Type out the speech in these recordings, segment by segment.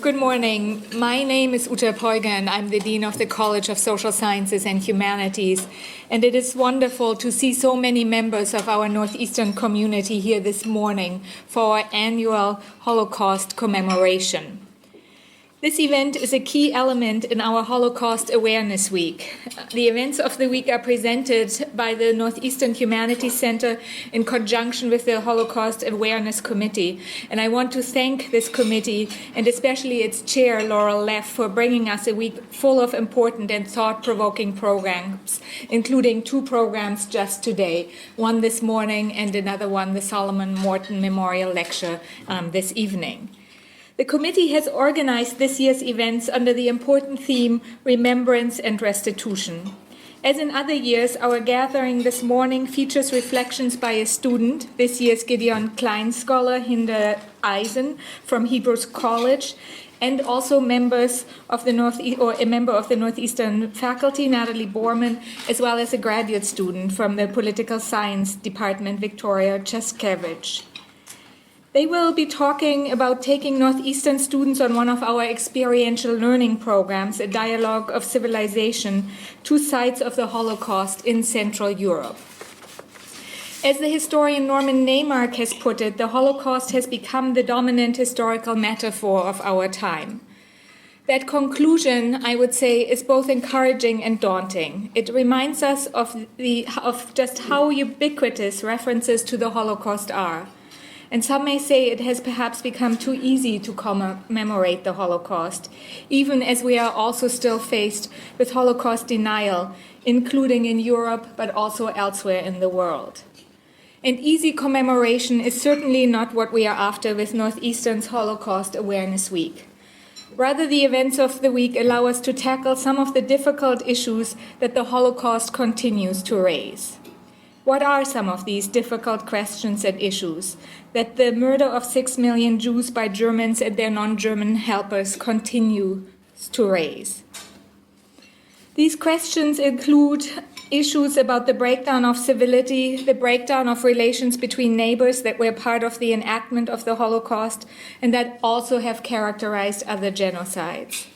Good morning. My name is Uta Poiga, and I'm the Dean of the College of Social Sciences and Humanities. And it is wonderful to see so many members of our Northeastern community here this morning for our annual Holocaust commemoration. This event is a key element in our Holocaust Awareness Week. The events of the week are presented by the Northeastern Humanities Center in conjunction with the Holocaust Awareness Committee. And I want to thank this committee, and especially its chair, Laurel Leff, for bringing us a week full of important and thought-provoking programs, including 2 programs just today, one this morning and another one, the Solomon Morton Memorial Lecture, this evening. The committee has organized this year's events under the important theme, Remembrance and Restitution. As in other years, our gathering this morning features reflections by a student, this year's Gideon Klein Scholar, Hinder Eisen, from Hebrews College, and also members of a member of the Northeastern faculty, Natalie Borman, as well as a graduate student from the Political Science Department, Victoria Cheskevich. They will be talking about taking Northeastern students on one of our experiential learning programs, a dialogue of civilization, 2 sites of the Holocaust in Central Europe. As the historian Norman Neymark has put it, the Holocaust has become the dominant historical metaphor of our time. That conclusion, I would say, is both encouraging and daunting. It reminds us of just how ubiquitous references to the Holocaust are. And some may say it has perhaps become too easy to commemorate the Holocaust, even as we are also still faced with Holocaust denial, including in Europe, but also elsewhere in the world. And easy commemoration is certainly not what we are after with Northeastern's Holocaust Awareness Week. Rather, the events of the week allow us to tackle some of the difficult issues that the Holocaust continues to raise. What are some of these difficult questions and issues that the murder of 6 million Jews by Germans and their non-German helpers continues to raise? These questions include issues about the breakdown of civility, the breakdown of relations between neighbors that were part of the enactment of the Holocaust and that also have characterized other genocides.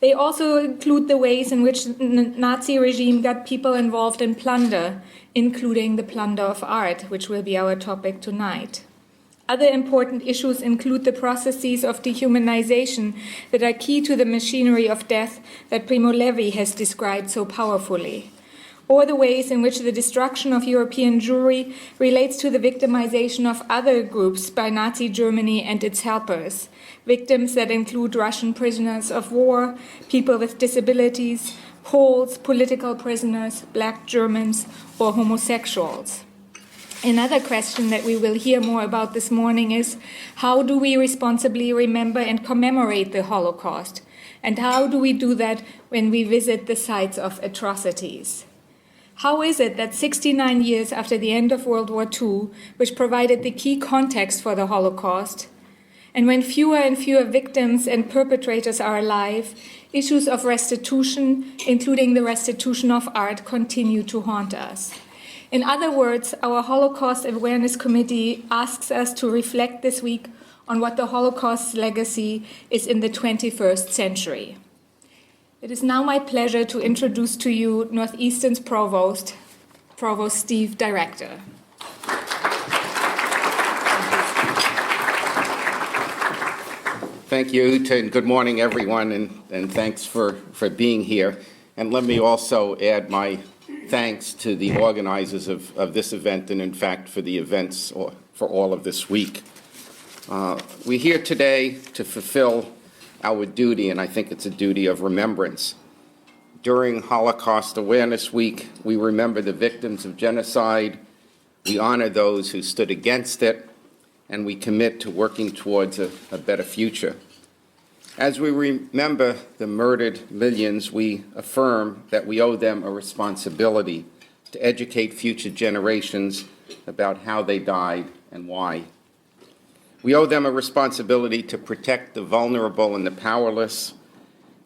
They also include the ways in which the Nazi regime got people involved in plunder, including the plunder of art, which will be our topic tonight. Other important issues include the processes of dehumanization that are key to the machinery of death that Primo Levi has described so powerfully, or the ways in which the destruction of European Jewry relates to the victimization of other groups by Nazi Germany and its helpers, victims that include Russian prisoners of war, people with disabilities, Poles, political prisoners, Black Germans, or homosexuals. Another question that we will hear more about this morning is, how do we responsibly remember and commemorate the Holocaust? And how do we do that when we visit the sites of atrocities? How is it that 69 years after the end of World War II, which provided the key context for the Holocaust, and when fewer and fewer victims and perpetrators are alive, issues of restitution, including the restitution of art, continue to haunt us? In other words, our Holocaust Awareness Committee asks us to reflect this week on what the Holocaust's legacy is in the 21st century. It is now my pleasure to introduce to you Northeastern's Provost Steve Director. Thank you, Uta, and good morning, everyone, and thanks for being here. And let me also add my thanks to the organizers of this event and, in fact, for the events for all of this week. We're here today to fulfill our duty, and I think it's a duty of remembrance. During Holocaust Awareness Week, we remember the victims of genocide, we honor those who stood against it, and we commit to working towards a better future. As we remember the murdered millions, we affirm that we owe them a responsibility to educate future generations about how they died and why. We owe them a responsibility to protect the vulnerable and the powerless,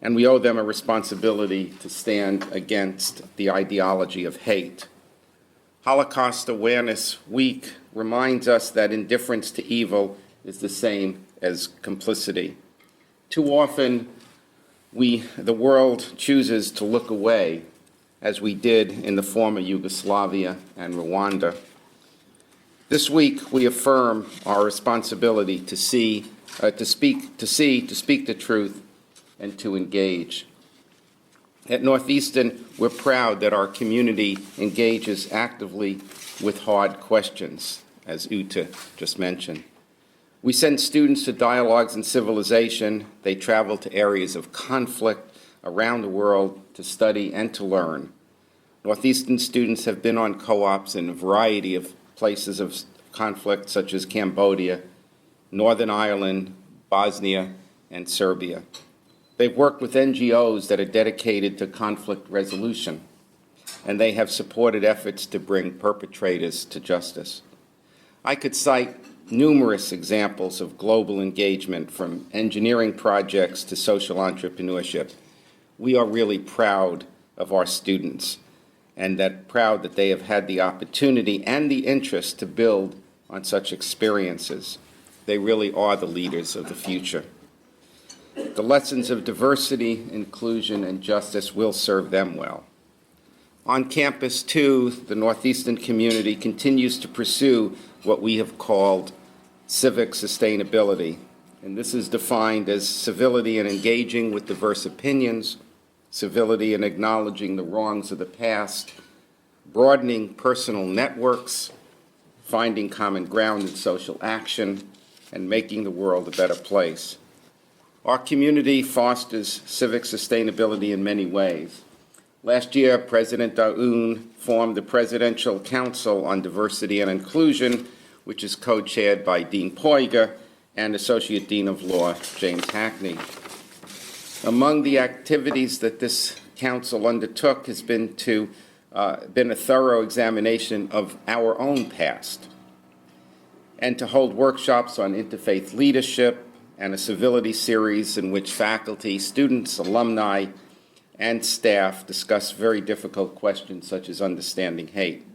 and we owe them a responsibility to stand against the ideology of hate. Holocaust Awareness Week reminds us that indifference to evil is the same as complicity. Too often, the world chooses to look away, as we did in the former Yugoslavia and Rwanda. This week, we affirm our responsibility to speak the truth, and to engage. At Northeastern, we're proud that our community engages actively with hard questions, as Ute just mentioned. We send students to dialogues in civilization. They travel to areas of conflict around the world to study and to learn. Northeastern students have been on co-ops in a variety of places of conflict, such as Cambodia, Northern Ireland, Bosnia, and Serbia. They've worked with NGOs that are dedicated to conflict resolution, and they have supported efforts to bring perpetrators to justice. I could cite numerous examples of global engagement, from engineering projects to social entrepreneurship. We are really proud of our students, and proud that they have had the opportunity and the interest to build on such experiences. They really are the leaders of the future. The lessons of diversity, inclusion, and justice will serve them well. On campus, too, the Northeastern community continues to pursue what we have called civic sustainability, and this is defined as civility in engaging with diverse opinions, civility in acknowledging the wrongs of the past, broadening personal networks, finding common ground in social action, and making the world a better place. Our community fosters civic sustainability in many ways. Last year, President Aoun formed the Presidential Council on Diversity and Inclusion, which is co-chaired by Dean Poiger and Associate Dean of Law James Hackney. Among the activities that this council undertook has been a thorough examination of our own past, and to hold workshops on interfaith leadership and a civility series in which faculty, students, alumni, and staff discuss very difficult questions such as understanding hate.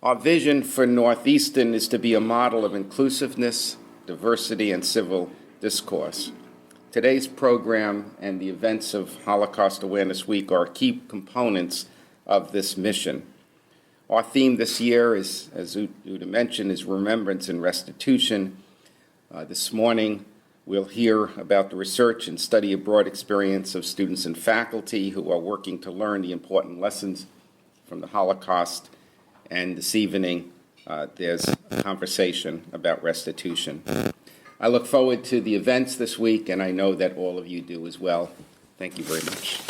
Our vision for Northeastern is to be a model of inclusiveness, diversity, and civil discourse. Today's program and the events of Holocaust Awareness Week are key components of this mission. Our theme this year is, as Uta mentioned, is remembrance and restitution. This morning, we'll hear about the research and study abroad experience of students and faculty who are working to learn the important lessons from the Holocaust. And this evening, there's a conversation about restitution. I look forward to the events this week, and I know that all of you do as well. Thank you very much.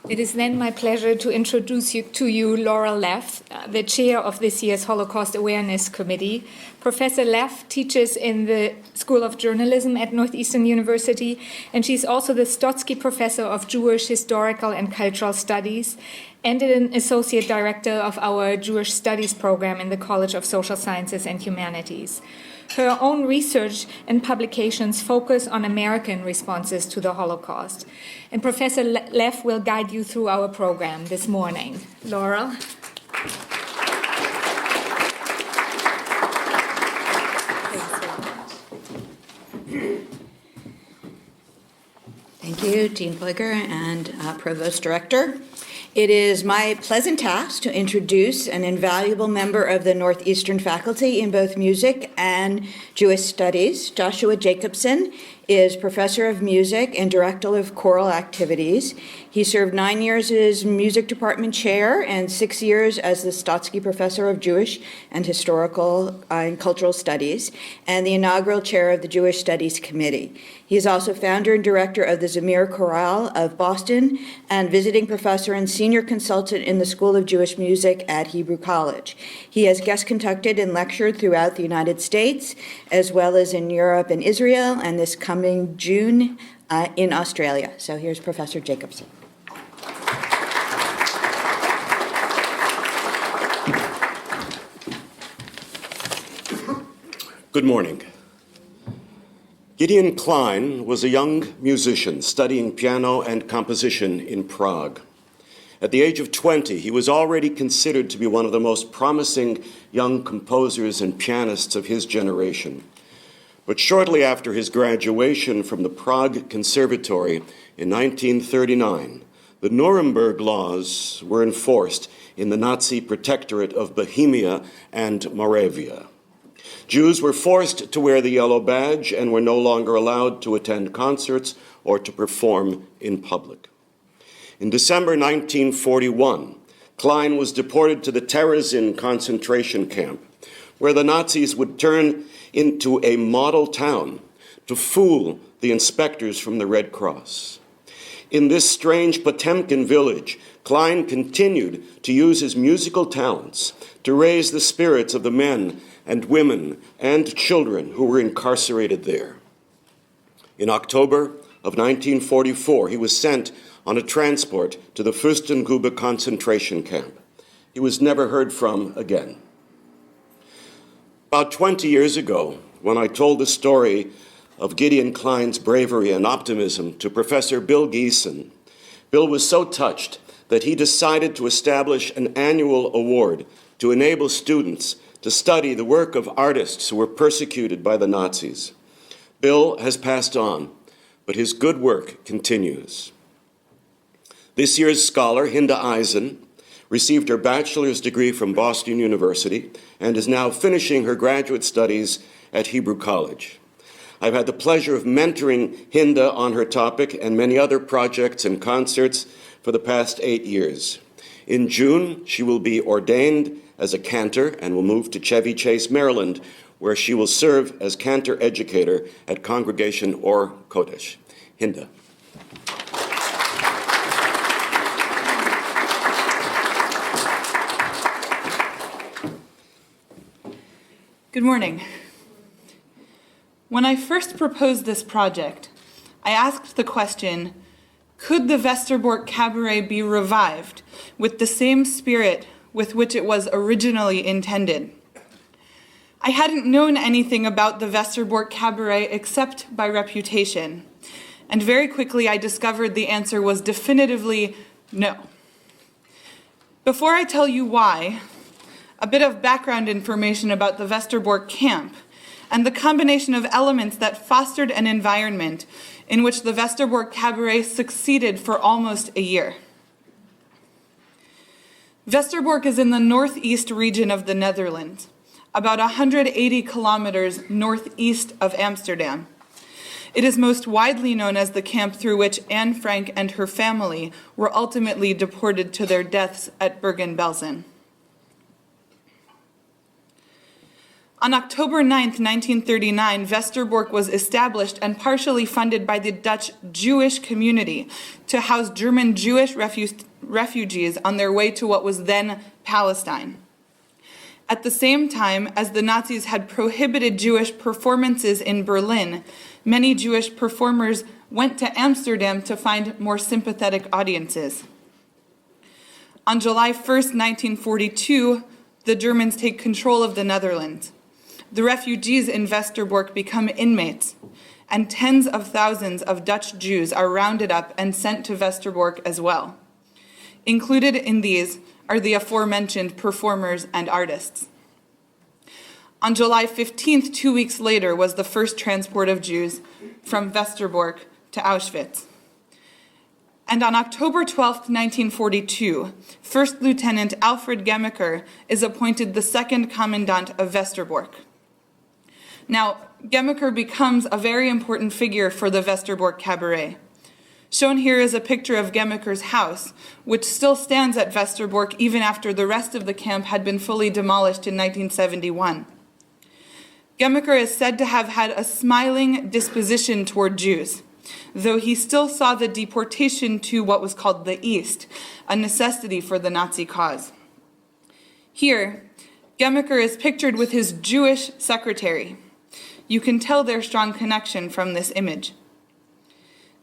It is then my pleasure to introduce to you Laura Leff, the chair of this year's Holocaust Awareness Committee. Professor Leff teaches in the School of Journalism at Northeastern University, and she's also the Stotsky Professor of Jewish Historical and Cultural Studies and an Associate Director of our Jewish Studies program in the College of Social Sciences and Humanities. Her own research and publications focus on American responses to the Holocaust. And Professor Leff will guide you through our program this morning. Laura? Thank you, Dean Poiger and Provost Director. It is my pleasant task to introduce an invaluable member of the Northeastern faculty in both music and Jewish studies. Joshua Jacobson is professor of music and director of choral activities. He served 9 years as music department chair and 6 years as the Stotsky Professor of Jewish and Historical and Cultural Studies and the inaugural chair of the Jewish Studies Committee. He is also founder and director of the Zamir Chorale of Boston and visiting professor and senior consultant in the School of Jewish Music at Hebrew College. He has guest conducted and lectured throughout the United States, as well as in Europe and Israel, and this coming June in Australia. So here's Professor Jacobson. Good morning. Gideon Klein was a young musician studying piano and composition in Prague. At the age of 20, he was already considered to be one of the most promising young composers and pianists of his generation. But shortly after his graduation from the Prague Conservatory in 1939, the Nuremberg laws were enforced in the Nazi protectorate of Bohemia and Moravia. Jews were forced to wear the yellow badge and were no longer allowed to attend concerts or to perform in public. In December 1941, Klein was deported to the Terezin concentration camp, where the Nazis would turn into a model town to fool the inspectors from the Red Cross. In this strange Potemkin village, Klein continued to use his musical talents to raise the spirits of the men and women and children who were incarcerated there. In October of 1944, he was sent on a transport to the Fürstengrube concentration camp. He was never heard from again. About 20 years ago, when I told the story of Gideon Klein's bravery and optimism to Professor Bill Geeson, Bill was so touched that he decided to establish an annual award to enable students to study the work of artists who were persecuted by the Nazis. Bill has passed on, but his good work continues. This year's scholar, Hinda Eisen, received her bachelor's degree from Boston University and is now finishing her graduate studies at Hebrew College. I've had the pleasure of mentoring Hinda on her topic and many other projects and concerts for the past 8 years. In June, she will be ordained as a cantor and will move to Chevy Chase, Maryland, where she will serve as cantor educator at Congregation Or Kodesh. Hinda. Good morning. When I first proposed this project, I asked the question, could the Westerbork Cabaret be revived with the same spirit with which it was originally intended? I hadn't known anything about the Westerbork Cabaret except by reputation, and very quickly I discovered the answer was definitively no. Before I tell you why, a bit of background information about the Westerbork camp and the combination of elements that fostered an environment in which the Westerbork Cabaret succeeded for almost a year. Westerbork is in the northeast region of the Netherlands, about 180 kilometers northeast of Amsterdam. It is most widely known as the camp through which Anne Frank and her family were ultimately deported to their deaths at Bergen-Belsen. On October 9, 1939, Westerbork was established and partially funded by the Dutch Jewish community to house German Jewish refugees on their way to what was then Palestine. At the same time as the Nazis had prohibited Jewish performances in Berlin, many Jewish performers went to Amsterdam to find more sympathetic audiences. On July 1, 1942, the Germans take control of the Netherlands. The refugees in Westerbork become inmates, and tens of thousands of Dutch Jews are rounded up and sent to Westerbork as well. Included in these are the aforementioned performers and artists. On July 15th, 2 weeks later, was the first transport of Jews from Westerbork to Auschwitz. And on October 12th, 1942, First Lieutenant Alfred Gemmeker is appointed the second commandant of Westerbork. Now, Gemmeker becomes a very important figure for the Westerbork Cabaret. Shown here is a picture of Gemmeker's house, which still stands at Westerbork even after the rest of the camp had been fully demolished in 1971. Gemmeker is said to have had a smiling disposition toward Jews, though he still saw the deportation to what was called the East, a necessity for the Nazi cause. Here, Gemmeker is pictured with his Jewish secretary. You can tell their strong connection from this image.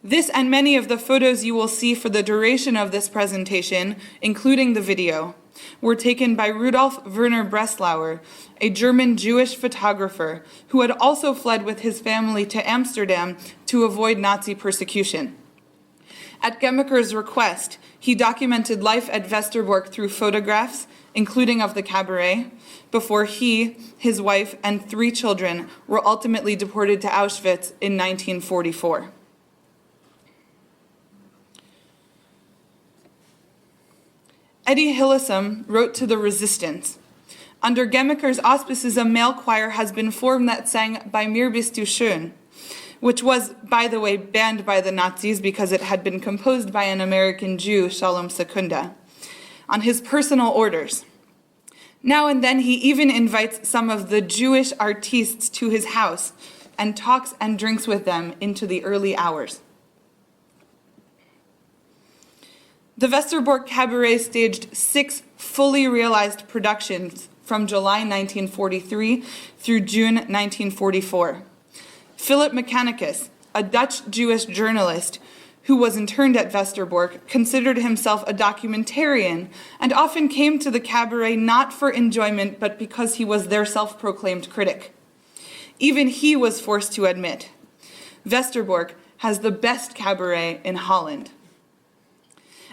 This and many of the photos you will see for the duration of this presentation, including the video, were taken by Rudolf Werner Breslauer, a German Jewish photographer who had also fled with his family to Amsterdam to avoid Nazi persecution. At Gemmeker's request, he documented life at Westerbork through photographs, including of the cabaret, before he, his wife, and 3 children were ultimately deported to Auschwitz in 1944. Eddie Hillesum wrote to the Resistance, "Under Gemmeker's auspices, a male choir has been formed that sang Bei mir bist du schön," which was, by the way, banned by the Nazis because it had been composed by an American Jew, Shalom Secunda, on his personal orders. Now and then he even invites some of the Jewish artistes to his house and talks and drinks with them into the early hours. The Westerbork Cabaret staged 6 fully realized productions from July 1943 through June 1944. Philip Mechanicus, a Dutch Jewish journalist who was interned at Westerbork, considered himself a documentarian and often came to the cabaret not for enjoyment but because he was their self-proclaimed critic. Even he was forced to admit, Westerbork has the best cabaret in Holland.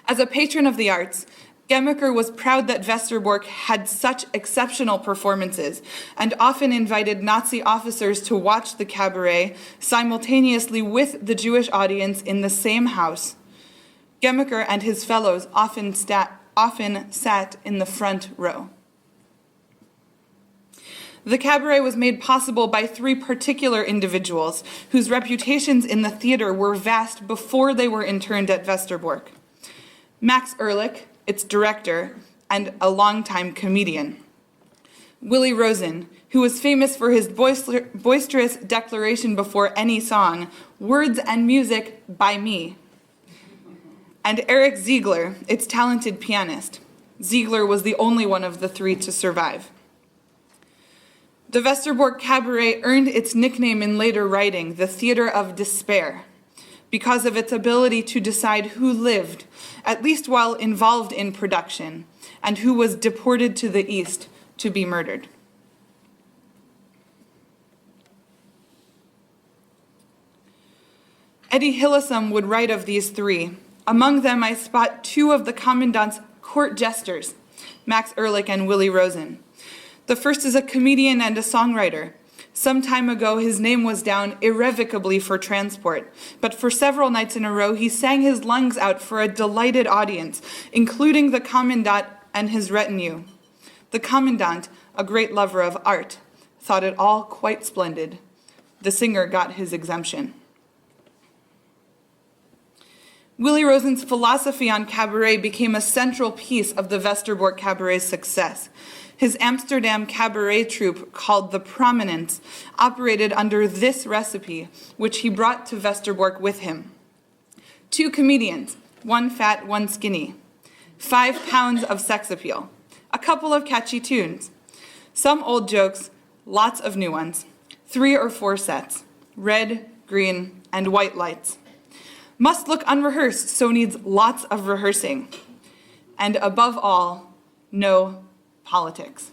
As a patron of the arts, Gemmeker was proud that Westerbork had such exceptional performances and often invited Nazi officers to watch the cabaret simultaneously with the Jewish audience in the same house. Gemmeker and his fellows often sat in the front row. The cabaret was made possible by 3 particular individuals whose reputations in the theater were vast before they were interned at Westerbork. Max Ehrlich, its director, and a longtime comedian. Willie Rosen, who was famous for his boisterous declaration before any song, "Words and music by me." And Eric Ziegler, its talented pianist. Ziegler was the only one of the 3 to survive. The Westerbork Cabaret earned its nickname in later writing, the Theater of Despair, because of its ability to decide who lived, at least while involved in production, and who was deported to the East to be murdered. Eddie Hillesum would write of these 3. Among them, I spot 2 of the commandant's court jesters, Max Ehrlich and Willie Rosen. The first is a comedian and a songwriter. Some time ago, his name was down irrevocably for transport, but for several nights in a row, he sang his lungs out for a delighted audience, including the commandant and his retinue. The commandant, a great lover of art, thought it all quite splendid. The singer got his exemption. Willie Rosen's philosophy on cabaret became a central piece of the Westerbork Cabaret's success. His Amsterdam cabaret troupe, called The Prominence, operated under this recipe, which he brought to Westerbork with him. 2 comedians, 1 fat, 1 skinny. 5 pounds of sex appeal. A couple of catchy tunes. Some old jokes, lots of new ones. 3 or 4 sets. Red, green, and white lights. Must look unrehearsed, so needs lots of rehearsing. And above all, no politics.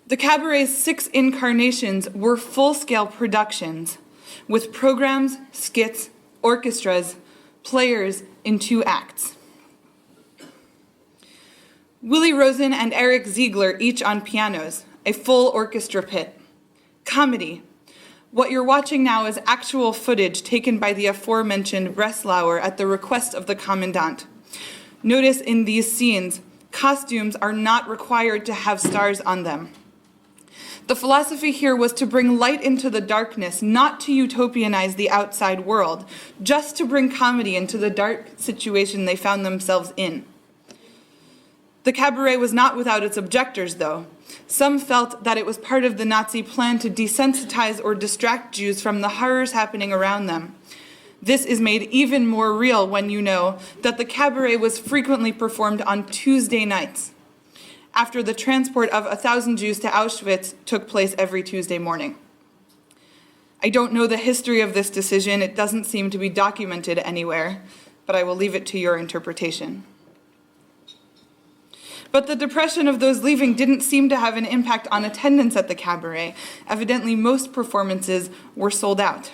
The cabaret's 6 incarnations were full-scale productions with programs, skits, orchestras, players in 2 acts. Willie Rosen and Eric Ziegler each on pianos, a full orchestra pit. Comedy. What you're watching now is actual footage taken by the aforementioned Breslauer at the request of the commandant. Notice in these scenes, costumes are not required to have stars on them. The philosophy here was to bring light into the darkness, not to utopianize the outside world, just to bring comedy into the dark situation they found themselves in. The cabaret was not without its objectors, though. Some felt that it was part of the Nazi plan to desensitize or distract Jews from the horrors happening around them. This is made even more real when you know that the cabaret was frequently performed on Tuesday nights, after the transport of 1,000 Jews to Auschwitz took place every Tuesday morning. I don't know the history of this decision. It doesn't seem to be documented anywhere, but I will leave it to your interpretation. But the depression of those leaving didn't seem to have an impact on attendance at the cabaret. Evidently, most performances were sold out.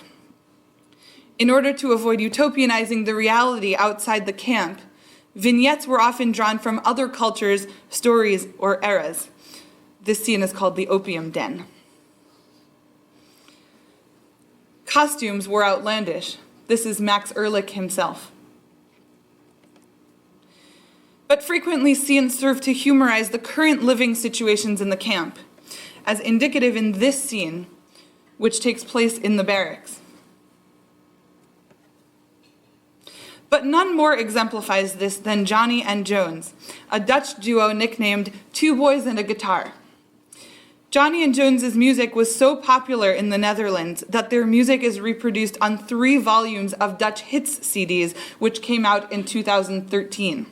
In order to avoid utopianizing the reality outside the camp, vignettes were often drawn from other cultures, stories, or eras. This scene is called the Opium Den. Costumes were outlandish. This is Max Ehrlich himself. But frequently scenes serve to humorize the current living situations in the camp, as indicative in this scene, which takes place in the barracks. But none more exemplifies this than Johnny and Jones, a Dutch duo nicknamed Two Boys and a Guitar. Johnny and Jones's music was so popular in the Netherlands that their music is reproduced on 3 volumes of Dutch hits CDs, which came out in 2013.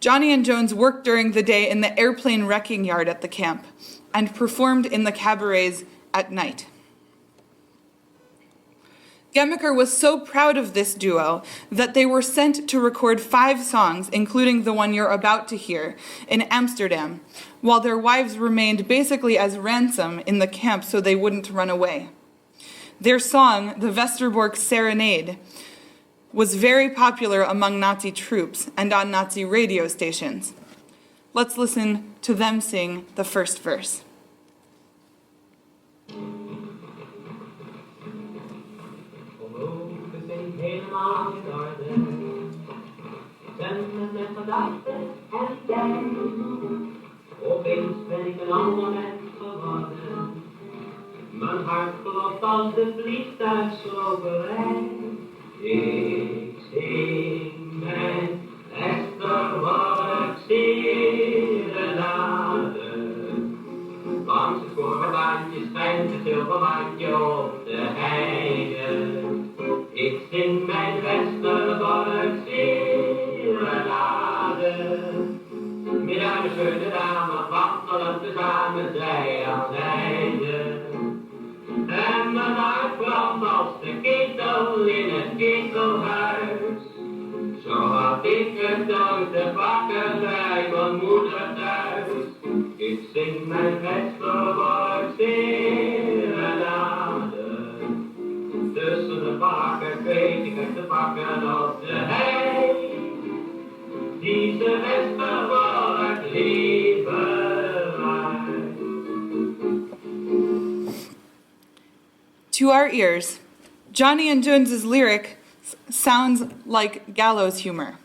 Johnny and Jones worked during the day in the airplane wrecking yard at the camp and performed in the cabarets at night. Gemmeker was so proud of this duo that they were sent to record 5 songs, including the one you're about to hear, in Amsterdam, while their wives remained basically as ransom in the camp so they wouldn't run away. Their song, the Westerbork Serenade, was very popular among Nazi troops and on Nazi radio stations. Let's listen to them sing the first verse. Helemaal in orde. Zwemmen met gedachten en jij. Opeens ben ik een ander mens geworden. Mijn hart klopt als de vliegtuigsloperij. Ik zing mijn Westerbork serenade. Langs het korenbaantje schijnt het zilverbandje op de heide. Ik zing mijn Westerbork serenade. Midden aan de schöne dame wandelen tezamen zij aan zijde. En mijn hart brandt als de ketel in het ketelhuis. Zo had ik het uit de bakken bij mijn moeder thuis. Ik zing mijn Westerbork serenade. Tussen de bakken weet ik het te pakken op de hei. Deze Westerbork lieve mij. To our ears, Johnny and Jones's lyric sounds like gallows humor.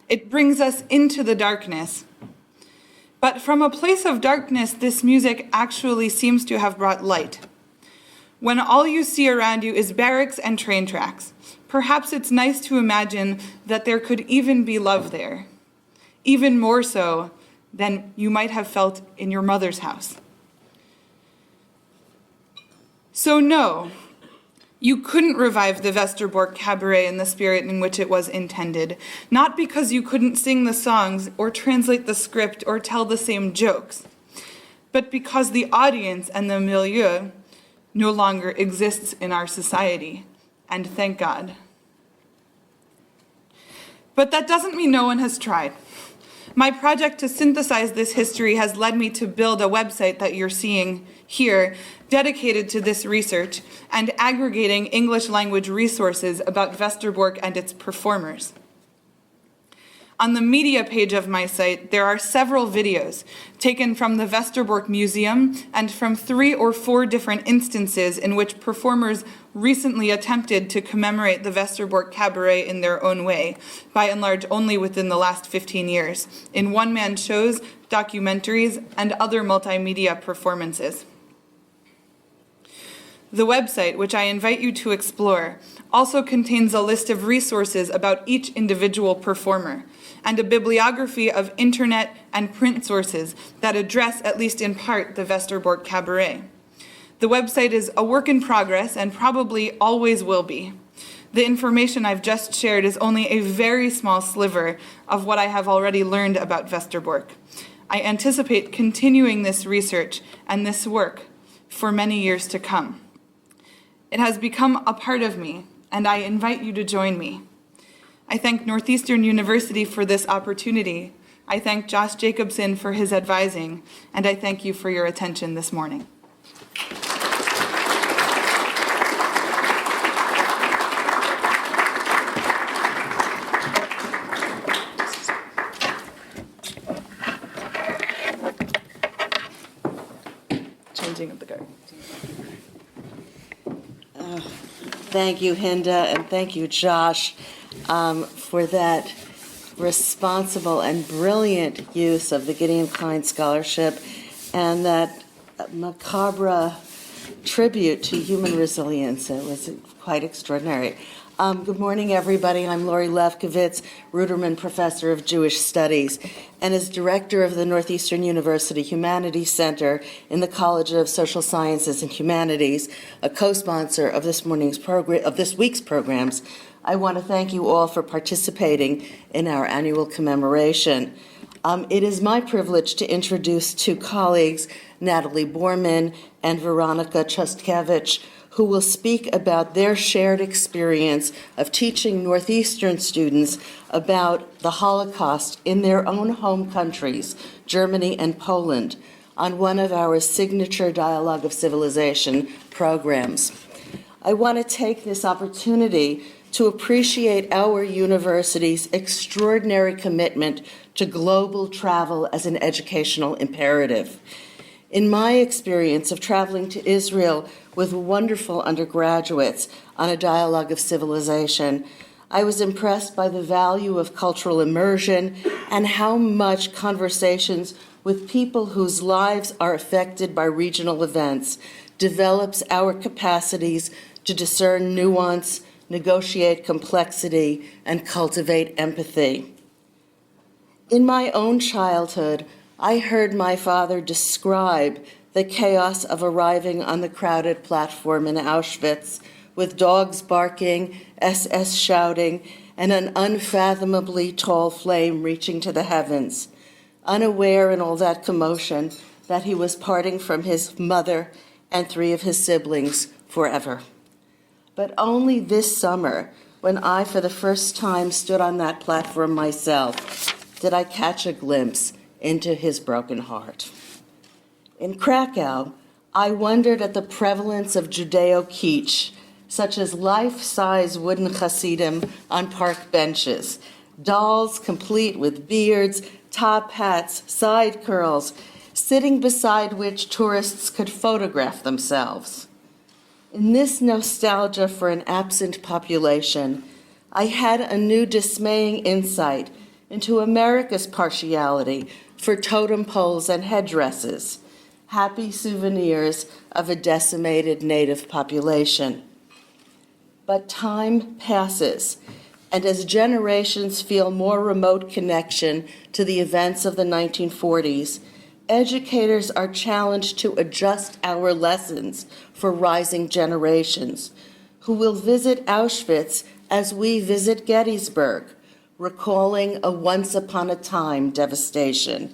It brings us into the darkness. But from a place of darkness, this music actually seems to have brought light. When all you see around you is barracks and train tracks, perhaps it's nice to imagine that there could even be love there, even more so than you might have felt in your mother's house. So no, you couldn't revive the Westerbork Cabaret in the spirit in which it was intended, not because you couldn't sing the songs or translate the script or tell the same jokes, but because the audience and the milieu no longer exists in our society, and thank God. But that doesn't mean no one has tried. My project to synthesize this history has led me to build a website that you're seeing here, dedicated to this research and aggregating English language resources about Westerbork and its performers. On the media page of my site, there are several videos taken from the Westerbork Museum and from 3 or 4 different instances in which performers recently attempted to commemorate the Westerbork Cabaret in their own way, by and large only within the last 15 years, in one-man shows, documentaries, and other multimedia performances. The website, which I invite you to explore, also contains a list of resources about each individual performer, and a bibliography of internet and print sources that address, at least in part, the Westerbork Cabaret. The website is a work in progress and probably always will be. The information I've just shared is only a very small sliver of what I have already learned about Westerbork. I anticipate continuing this research and this work for many years to come. It has become a part of me, and I invite you to join me. I thank Northeastern University for this opportunity. I thank Josh Jacobson for his advising, and I thank you for your attention this morning. changing of the guard. Thank you, Hinda, and thank you, Josh, for that responsible and brilliant use of the Gideon Klein Scholarship and that macabre tribute to human resilience. It was quite extraordinary. Good morning, everybody. I'm Lori Lefkowitz, Ruderman Professor of Jewish Studies, and as Director of the Northeastern University Humanities Center in the College of Social Sciences and Humanities, a co-sponsor of this week's programs. I want to thank you all for participating in our annual commemoration. It is my privilege to introduce two colleagues, Natalie Borman and Veronica Chustkevich, who will speak about their shared experience of teaching Northeastern students about the Holocaust in their own home countries, Germany and Poland, on one of our signature Dialogue of Civilization programs. I want to take this opportunity to appreciate our university's extraordinary commitment to global travel as an educational imperative. In my experience of traveling to Israel with wonderful undergraduates on a Dialogue of Civilization, I was impressed by the value of cultural immersion and how much conversations with people whose lives are affected by regional events develops our capacities to discern nuance, negotiate complexity, and cultivate empathy. In my own childhood, I heard my father describe the chaos of arriving on the crowded platform in Auschwitz with dogs barking, SS shouting, and an unfathomably tall flame reaching to the heavens, unaware in all that commotion that he was parting from his mother and three of his siblings forever. But only this summer, when I for the first time stood on that platform myself, did I catch a glimpse into his broken heart. In Krakow, I wondered at the prevalence of Judeo-kitsch, such as life-size wooden Hasidim on park benches, dolls complete with beards, top hats, side curls, sitting beside which tourists could photograph themselves. In this nostalgia for an absent population, I had a new dismaying insight into America's partiality for totem poles and headdresses, happy souvenirs of a decimated native population. But time passes, and as generations feel more remote connection to the events of the 1940s, educators are challenged to adjust our lessons for rising generations, who will visit Auschwitz as we visit Gettysburg, recalling a once-upon-a-time devastation.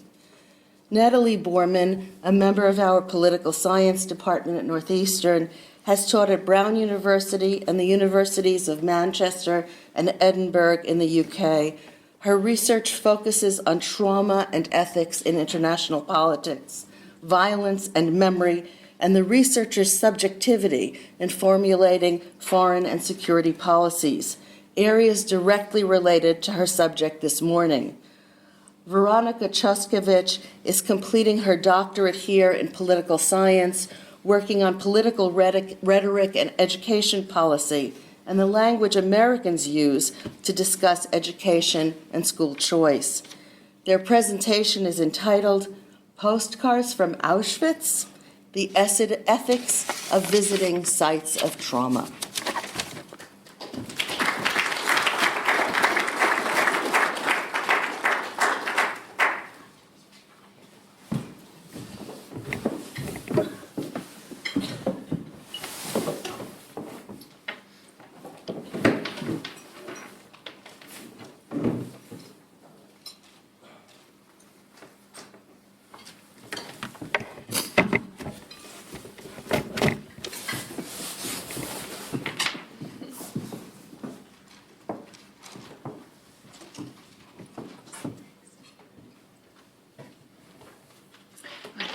Natalie Borman, a member of our political science department at Northeastern, has taught at Brown University and the universities of Manchester and Edinburgh in the UK. Her research focuses on trauma and ethics in international politics, violence and memory, and the researcher's subjectivity in formulating foreign and security policies, areas directly related to her subject this morning. Veronica Chustkevich is completing her doctorate here in political science, working on political rhetoric and education policy, and the language Americans use to discuss education and school choice. Their presentation is entitled Postcards from Auschwitz: The Ethics of Visiting Sites of Trauma.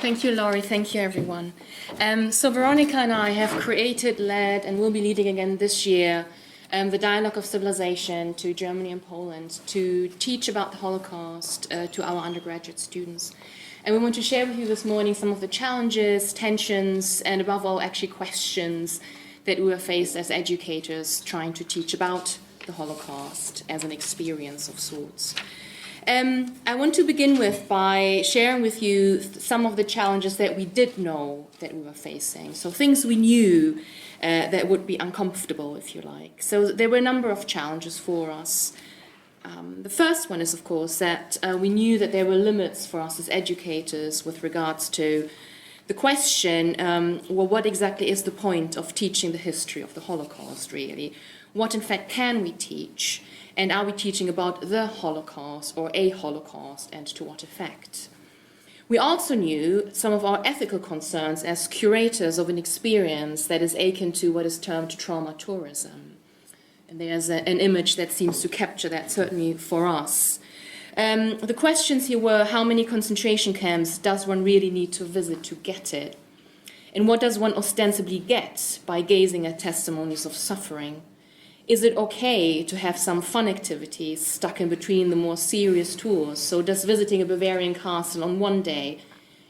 Thank you, Laurie. Thank you, everyone. So Veronica and I have created, led, and will be leading again this year the Dialogue of Civilization to Germany and Poland to teach about the Holocaust to our undergraduate students. And we want to share with you this morning some of the challenges, tensions, and above all, actually questions that we were faced as educators trying to teach about the Holocaust as an experience of sorts. I want to begin by sharing with you some of the challenges that we did know that we were facing. So things we knew that would be uncomfortable, if you like. So there were a number of challenges for us. The first one is, of course, that we knew that there were limits for us as educators with regards to the question, well, what exactly is the point of teaching the history of the Holocaust, really? What, in fact, can we teach? And are we teaching about the Holocaust or a Holocaust, and to what effect? We also knew some of our ethical concerns as curators of an experience that is akin to what is termed trauma tourism. And there's an image that seems to capture that, certainly for us. The questions here were, how many concentration camps does one really need to visit to get it? And what does one ostensibly get by gazing at testimonies of suffering? Is it okay to have some fun activities stuck in between the more serious tours? So does visiting a Bavarian castle on one day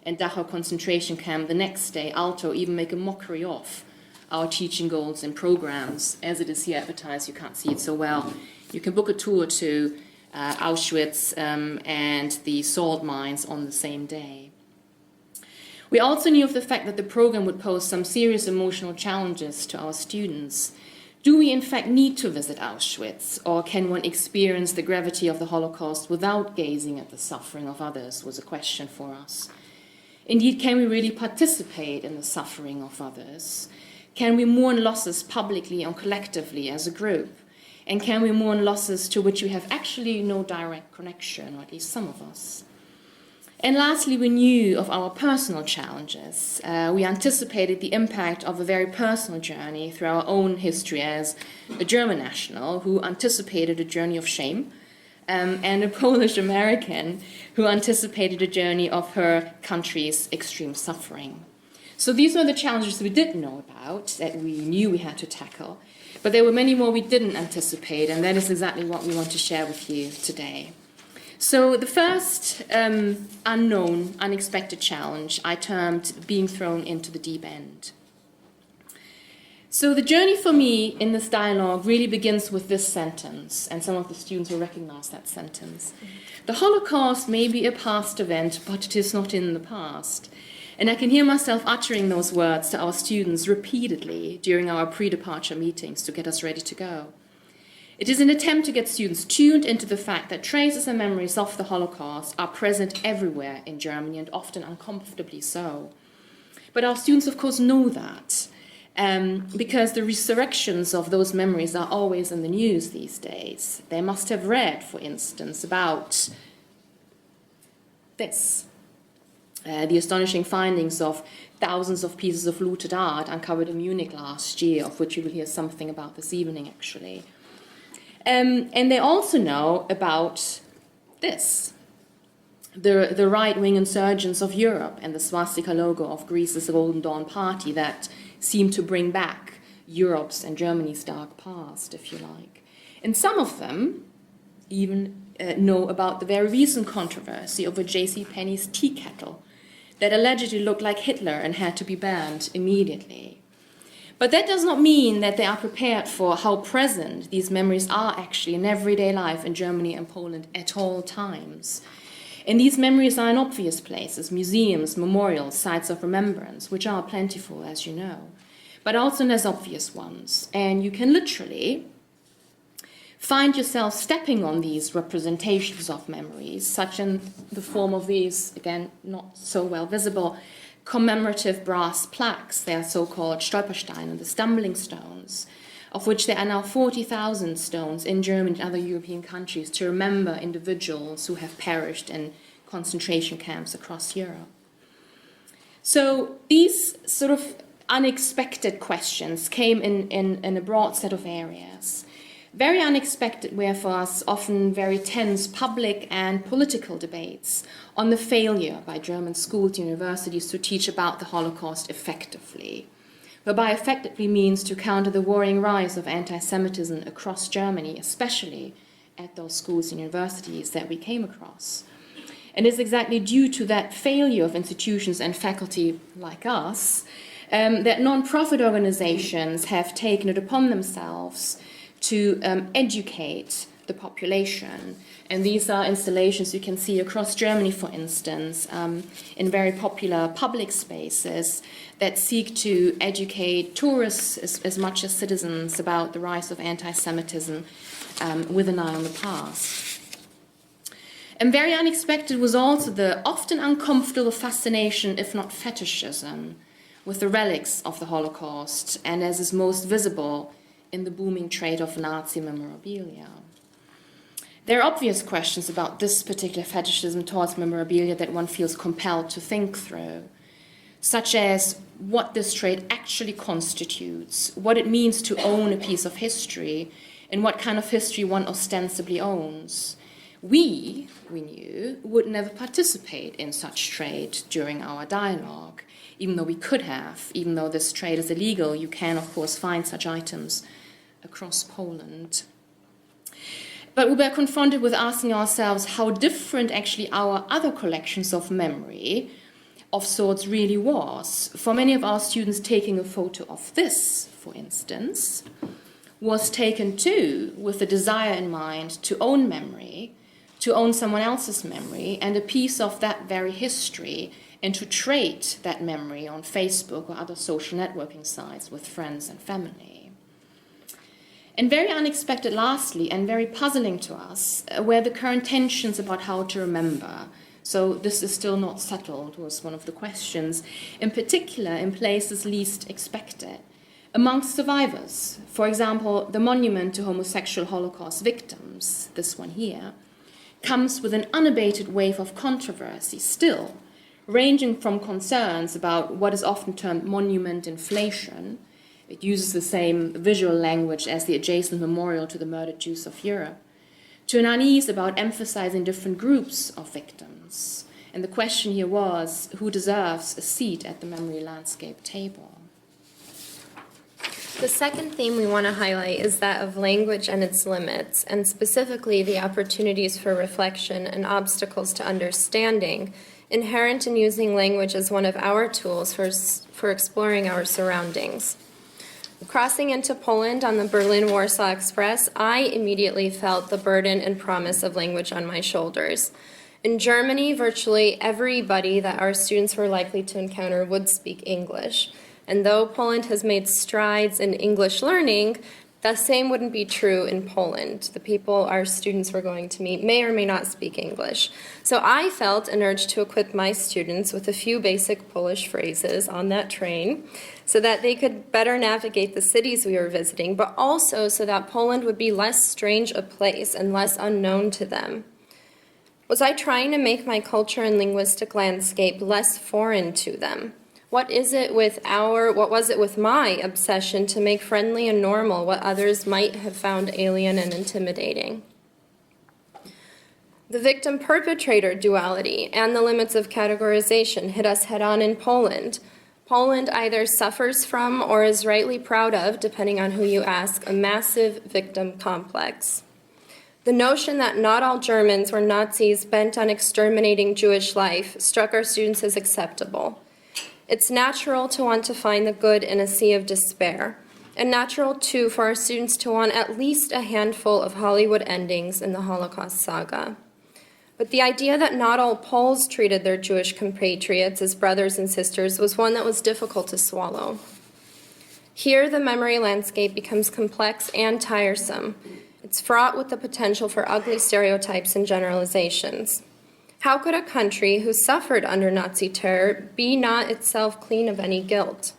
and Dachau concentration camp the next day alter or even make a mockery of our teaching goals and programs? As it is here advertised, you can't see it so well. You can book a tour to Auschwitz and the salt mines on the same day. We also knew of the fact that the program would pose some serious emotional challenges to our students. Do we in fact need to visit Auschwitz, or can one experience the gravity of the Holocaust without gazing at the suffering of others, was a question for us. Indeed, can we really participate in the suffering of others? Can we mourn losses publicly and collectively as a group? And can we mourn losses to which we have actually no direct connection, or at least some of us? And lastly, we knew of our personal challenges. We anticipated the impact of a very personal journey through our own history as a German national who anticipated a journey of shame, and a Polish American who anticipated a journey of her country's extreme suffering. So these were the challenges we did know about, that we knew we had to tackle. But there were many more we didn't anticipate, and that is exactly what we want to share with you today. So the first unknown, unexpected challenge I termed being thrown into the deep end. So the journey for me in this dialogue really begins with this sentence, and some of the students will recognize that sentence. The Holocaust may be a past event, but it is not in the past. And I can hear myself uttering those words to our students repeatedly during our pre-departure meetings to get us ready to go. It is an attempt to get students tuned into the fact that traces and memories of the Holocaust are present everywhere in Germany, and often uncomfortably so. But our students, of course, know that, because the resurrections of those memories are always in the news these days. They must have read, for instance, about this. The astonishing findings of thousands of pieces of looted art uncovered in Munich last year, of which you will hear something about this evening, actually. And they also know about this, the right-wing insurgents of Europe and the swastika logo of Greece's Golden Dawn Party that seem to bring back Europe's and Germany's dark past, if you like. And some of them even know about the very recent controversy over J.C. Penney's tea kettle that allegedly looked like Hitler and had to be banned immediately. But that does not mean that they are prepared for how present these memories are actually in everyday life in Germany and Poland at all times. And these memories are in obvious places, museums, memorials, sites of remembrance, which are plentiful, as you know, but also in less obvious ones. And you can literally find yourself stepping on these representations of memories, such in the form of these, again, not so well visible, commemorative brass plaques. They are so-called Stolpersteine, the stumbling stones, of which there are now 40,000 stones in Germany and other European countries to remember individuals who have perished in concentration camps across Europe. So these sort of unexpected questions came in a broad set of areas. Very unexpected were for us often very tense public and political debates on the failure by German schools and universities to teach about the Holocaust effectively, whereby effectively means to counter the worrying rise of anti-Semitism across Germany, especially at those schools and universities that we came across. And it's exactly due to that failure of institutions and faculty like us that non-profit organizations have taken it upon themselves to educate the population. And these are installations you can see across Germany, for instance, in very popular public spaces that seek to educate tourists as much as citizens about the rise of anti-Semitism with an eye on the past. And very unexpected was also the often uncomfortable fascination, if not fetishism, with the relics of the Holocaust, and as is most visible in the booming trade of Nazi memorabilia. There are obvious questions about this particular fetishism towards memorabilia that one feels compelled to think through, such as what this trade actually constitutes, what it means to own a piece of history, and what kind of history one ostensibly owns. We knew, would never participate in such trade during our dialogue, even though we could have. Even though this trade is illegal, you can, of course, find such items across Poland. But we were confronted with asking ourselves how different actually our other collections of memory of sorts really was. For many of our students, taking a photo of this, for instance, was taken too with the desire in mind to own memory, to own someone else's memory and a piece of that very history, and to trade that memory on Facebook or other social networking sites with friends and family. And very unexpected, lastly, and very puzzling to us, were the current tensions about how to remember. So this is still not settled, was one of the questions, in particular in places least expected. Amongst survivors, for example, the monument to homosexual Holocaust victims, this one here, comes with an unabated wave of controversy still, ranging from concerns about what is often termed monument inflation. It uses the same visual language as the adjacent memorial to the murdered Jews of Europe, to an unease about emphasizing different groups of victims. And the question here was, who deserves a seat at the memory landscape table? The second theme we want to highlight is that of language and its limits, and specifically the opportunities for reflection and obstacles to understanding inherent in using language as one of our tools for exploring our surroundings. Crossing into Poland on the Berlin-Warsaw Express, I immediately felt the burden and promise of language on my shoulders. In Germany, virtually everybody that our students were likely to encounter would speak English. And though Poland has made strides in English learning, the same wouldn't be true in Poland. The people our students were going to meet may or may not speak English. So I felt an urge to equip my students with a few basic Polish phrases on that train so that they could better navigate the cities we were visiting, but also so that Poland would be less strange a place and less unknown to them. Was I trying to make my culture and linguistic landscape less foreign to them? What was it with my obsession to make friendly and normal what others might have found alien and intimidating? The victim-perpetrator duality and the limits of categorization hit us head-on in Poland. Poland either suffers from or is rightly proud of, depending on who you ask, a massive victim complex. The notion that not all Germans were Nazis bent on exterminating Jewish life struck our students as acceptable. It's natural to want to find the good in a sea of despair, and natural, too, for our students to want at least a handful of Hollywood endings in the Holocaust saga. But the idea that not all Poles treated their Jewish compatriots as brothers and sisters was one that was difficult to swallow. Here, the memory landscape becomes complex and tiresome. It's fraught with the potential for ugly stereotypes and generalizations. How could a country who suffered under Nazi terror be not itself clean of any guilt?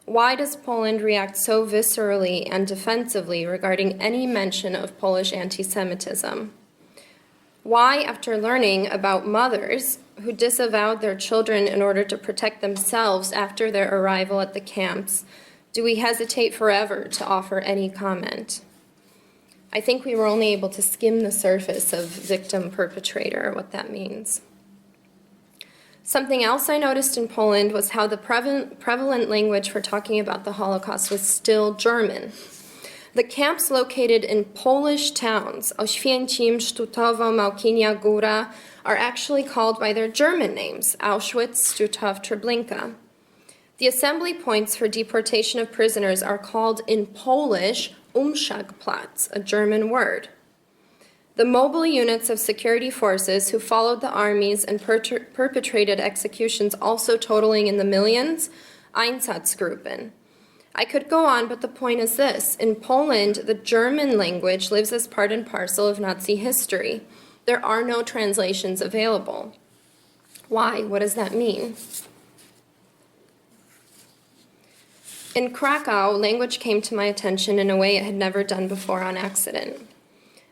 Why does Poland react so viscerally and defensively regarding any mention of Polish anti-Semitism? Why, after learning about mothers who disavowed their children in order to protect themselves after their arrival at the camps, do we hesitate forever to offer any comment? I think we were only able to skim the surface of victim-perpetrator, what that means. Something else I noticed in Poland was how the prevalent language for talking about the Holocaust was still German. The camps located in Polish towns, Oświęcim, Stutowo, Małkinia Góra, are actually called by their German names, Auschwitz, Stutow, Treblinka. The assembly points for deportation of prisoners are called in Polish Umschlagplatz, a German word. The mobile units of security forces who followed the armies and perpetrated executions, also totaling in the millions, Einsatzgruppen. I could go on, but the point is this. In Poland, the German language lives as part and parcel of Nazi history. There are no translations available. Why? What does that mean? In Krakow, language came to my attention in a way it had never done before on accident.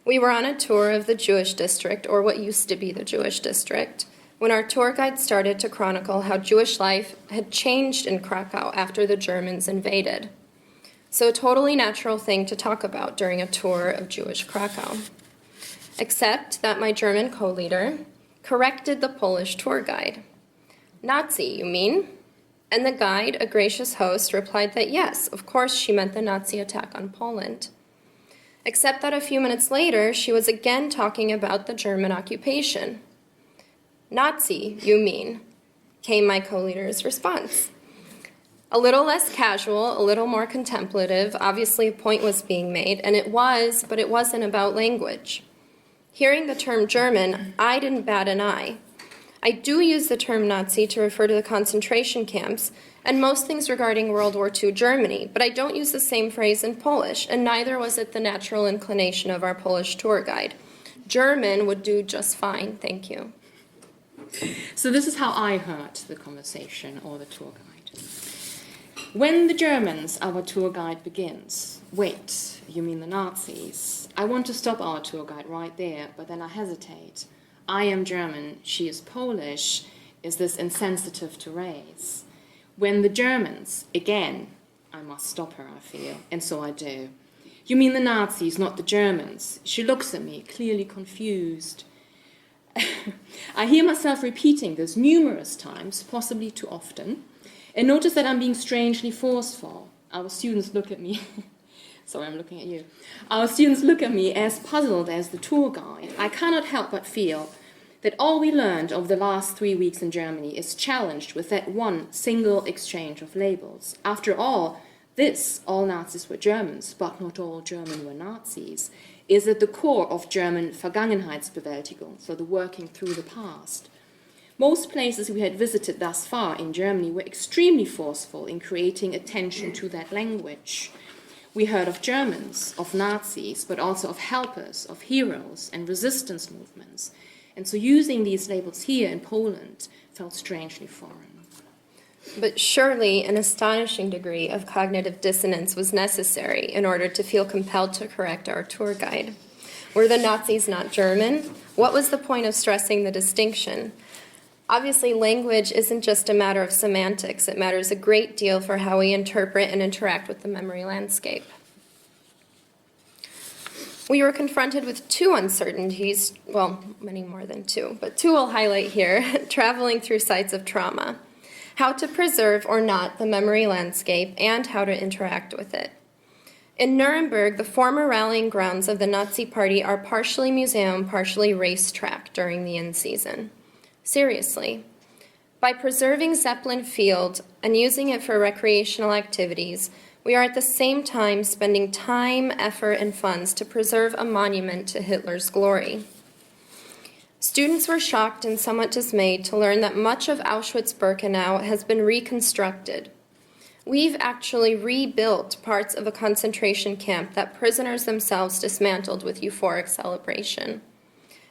We were on a tour of the Jewish district, or what used to be the Jewish district, when our tour guide started to chronicle how Jewish life had changed in Krakow after the Germans invaded. So a totally natural thing to talk about during a tour of Jewish Krakow. Except that my German co-leader corrected the Polish tour guide. Nazi, you mean? And the guide, a gracious host, replied that yes, of course she meant the Nazi attack on Poland. Except that a few minutes later, she was again talking about the German occupation. Nazi, you mean, came my co-leader's response. A little less casual, a little more contemplative, obviously a point was being made, and it was, but it wasn't about language. Hearing the term German, I didn't bat an eye. I do use the term Nazi to refer to the concentration camps and most things regarding World War II Germany, but I don't use the same phrase in Polish, and neither was it the natural inclination of our Polish tour guide. German would do just fine, thank you. So this is how I heard the conversation or the tour guide. When the Germans, our tour guide begins, wait, you mean the Nazis? I want to stop our tour guide right there, but then I hesitate. I am German, she is Polish. Is this insensitive to race? When the Germans, again, I must stop her, I feel, and so I do. You mean the Nazis, not the Germans? She looks at me, clearly confused. I hear myself repeating this numerous times, possibly too often, and notice that I'm being strangely forceful. Our students look at me. Sorry, I'm looking at you. Our students look at me as puzzled as the tour guide. I cannot help but feel that all we learned over the last 3 weeks in Germany is challenged with that one single exchange of labels. After all, this, all Nazis were Germans, but not all German were Nazis, is at the core of German Vergangenheitsbewältigung, so the working through the past. Most places we had visited thus far in Germany were extremely forceful in creating attention to that language. We heard of Germans, of Nazis, but also of helpers, of heroes, and resistance movements. And so using these labels here in Poland felt strangely foreign. But surely an astonishing degree of cognitive dissonance was necessary in order to feel compelled to correct our tour guide. Were the Nazis not German? What was the point of stressing the distinction? Obviously, language isn't just a matter of semantics. It matters a great deal for how we interpret and interact with the memory landscape. We were confronted with two uncertainties, well, many more than two, but two I'll highlight here, traveling through sites of trauma. How to preserve or not the memory landscape and how to interact with it. In Nuremberg, the former rallying grounds of the Nazi Party are partially museum, partially racetrack during the in-season. Seriously. By preserving Zeppelin Field and using it for recreational activities, we are at the same time spending time, effort, and funds to preserve a monument to Hitler's glory. Students were shocked and somewhat dismayed to learn that much of Auschwitz-Birkenau has been reconstructed. We've actually rebuilt parts of a concentration camp that prisoners themselves dismantled with euphoric celebration.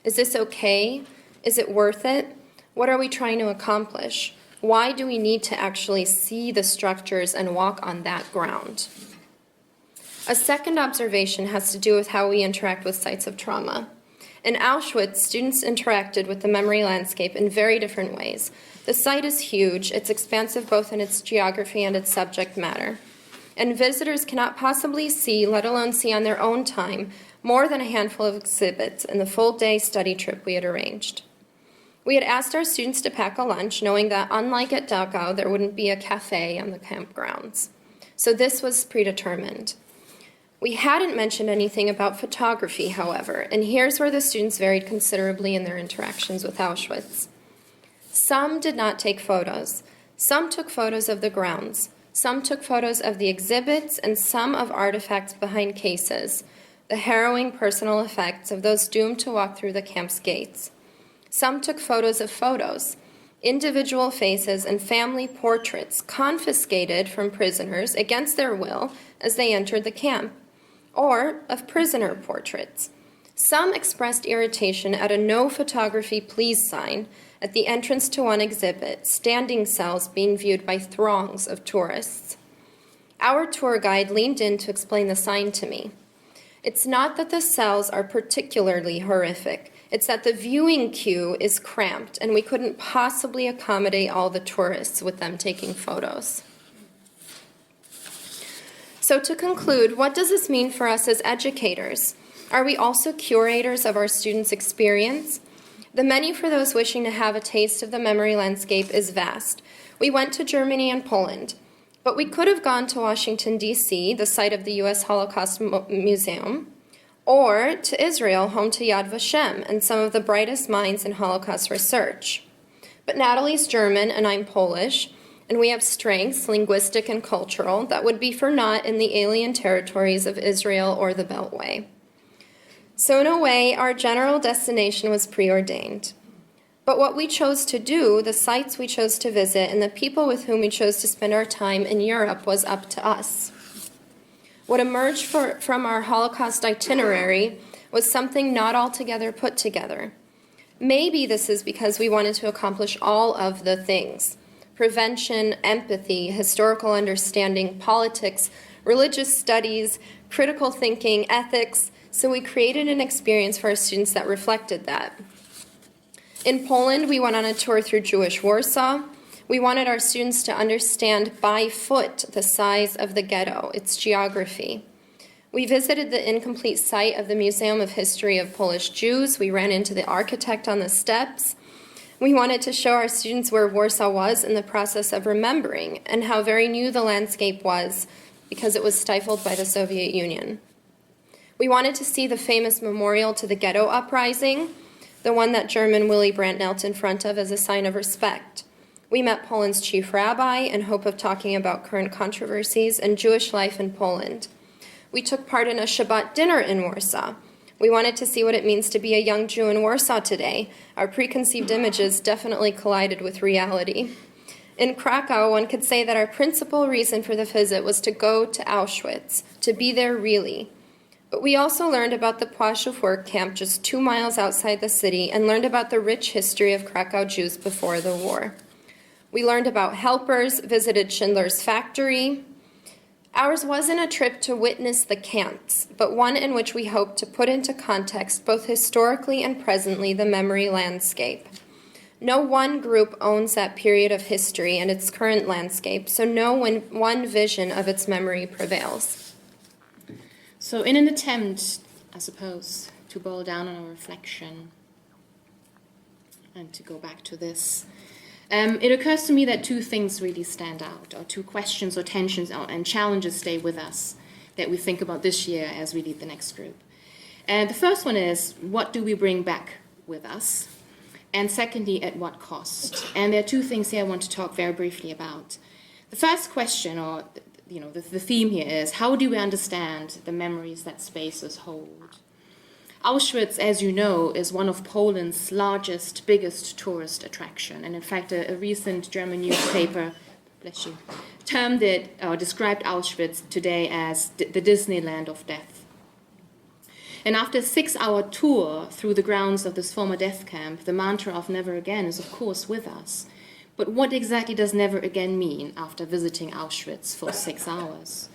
Is this okay? Is it worth it? What are we trying to accomplish? Why do we need to actually see the structures and walk on that ground? A second observation has to do with how we interact with sites of trauma. In Auschwitz, students interacted with the memory landscape in very different ways. The site is huge, it's expansive both in its geography and its subject matter. And visitors cannot possibly see, let alone see on their own time, more than a handful of exhibits in the full-day study trip we had arranged. We had asked our students to pack a lunch, knowing that, unlike at Dachau, there wouldn't be a cafe on the campgrounds. So this was predetermined. We hadn't mentioned anything about photography, however, and here's where the students varied considerably in their interactions with Auschwitz. Some did not take photos. Some took photos of the grounds. Some took photos of the exhibits and some of artifacts behind cases, the harrowing personal effects of those doomed to walk through the camp's gates. Some took photos of photos, individual faces and family portraits confiscated from prisoners against their will as they entered the camp, or of prisoner portraits. Some expressed irritation at a "No photography, please" sign at the entrance to one exhibit, standing cells being viewed by throngs of tourists. Our tour guide leaned in to explain the sign to me. It's not that the cells are particularly horrific, it's that the viewing queue is cramped and we couldn't possibly accommodate all the tourists with them taking photos. So to conclude, what does this mean for us as educators? Are we also curators of our students' experience? The menu for those wishing to have a taste of the memory landscape is vast. We went to Germany and Poland, but we could have gone to Washington, D.C., the site of the U.S. Holocaust Museum, or to Israel, home to Yad Vashem and some of the brightest minds in Holocaust research. But Natalie's German and I'm Polish, and we have strengths, linguistic and cultural, that would be for naught in the alien territories of Israel or the Beltway. So in a way, our general destination was preordained. But what we chose to do, the sites we chose to visit, and the people with whom we chose to spend our time in Europe was up to us. What emerged from our Holocaust itinerary was something not altogether put together. Maybe this is because we wanted to accomplish all of the things: prevention, empathy, historical understanding, politics, religious studies, critical thinking, ethics. So we created an experience for our students that reflected that. In Poland, we went on a tour through Jewish Warsaw. We wanted our students to understand by foot the size of the ghetto, its geography. We visited the incomplete site of the Museum of History of Polish Jews. We ran into the architect on the steps. We wanted to show our students where Warsaw was in the process of remembering and how very new the landscape was because it was stifled by the Soviet Union. We wanted to see the famous memorial to the ghetto uprising, the one that German Willy Brandt knelt in front of as a sign of respect. We met Poland's chief rabbi in hope of talking about current controversies and Jewish life in Poland. We took part in a Shabbat dinner in Warsaw. We wanted to see what it means to be a young Jew in Warsaw today. Our preconceived images definitely collided with reality. In Krakow, one could say that our principal reason for the visit was to go to Auschwitz, to be there really. But we also learned about the Płaszów work camp just 2 miles outside the city and learned about the rich history of Krakow Jews before the war. We learned about helpers, visited Schindler's factory. Ours wasn't a trip to witness the camps, but one in which we hoped to put into context, both historically and presently, the memory landscape. No one group owns that period of history and its current landscape, so no one vision of its memory prevails. So in an attempt, I suppose, to boil down on our reflection and to go back to this, it occurs to me that 2 things really stand out, or 2 questions or tensions and challenges stay with us that we think about this year as we lead the next group. And the first one is, what do we bring back with us? And secondly, at what cost? And there are 2 things here I want to talk very briefly about. The first question, or the theme here is, how do we understand the memories that spaces hold? Auschwitz, as you know, is one of Poland's largest, biggest tourist attraction. And in fact, a recent German newspaper, termed it, or described Auschwitz today as the Disneyland of death. And after a 6-hour tour through the grounds of this former death camp, the mantra of never again is of course with us. But what exactly does never again mean after visiting Auschwitz for 6 hours?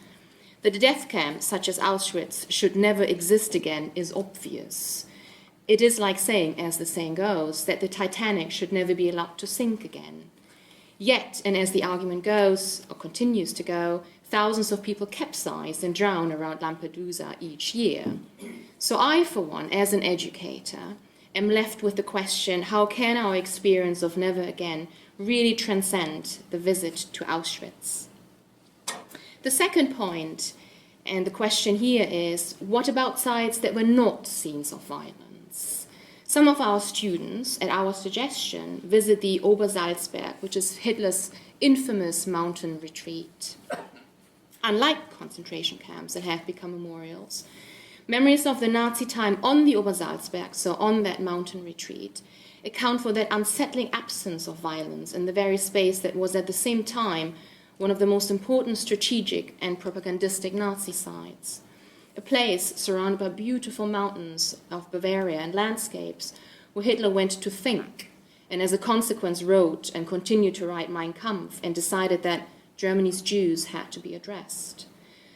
That a death camp such as Auschwitz should never exist again is obvious. It is like saying, as the saying goes, that the Titanic should never be allowed to sink again. Yet, and as the argument goes, or continues to go, thousands of people capsize and drown around Lampedusa each year. So I, for one, as an educator, am left with the question, how can our experience of never again really transcend the visit to Auschwitz? The second point And the question here is, what about sites that were not scenes of violence? Some of our students, at our suggestion, visit the Obersalzberg, which is Hitler's infamous mountain retreat. Unlike concentration camps that have become memorials, memories of the Nazi time on the Obersalzberg, so on that mountain retreat, account for that unsettling absence of violence in the very space that was at the same time one of the most important strategic and propagandistic Nazi sites. A place surrounded by beautiful mountains of Bavaria and landscapes where Hitler went to think, and as a consequence wrote and continued to write Mein Kampf, and decided that Germany's Jews had to be addressed.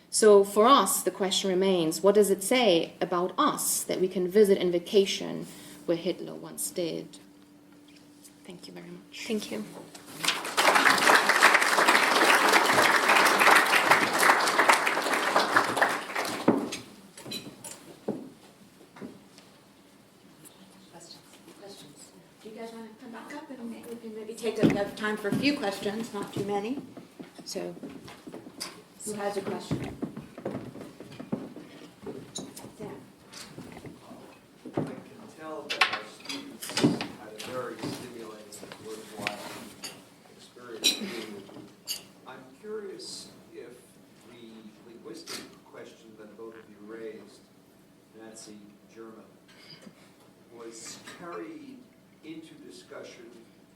So for us, the question remains, what does it say about us that we can visit in vacation where Hitler once did? Thank you very much. Thank you. Do you guys want to come back up and we can maybe take enough time for a few questions, not too many? So, who has a question? Dan. I can tell that our students had a very stimulating and worthwhile experience being with you. I'm curious if the linguistic question that both of you raised, Nazi German, was carried into discussion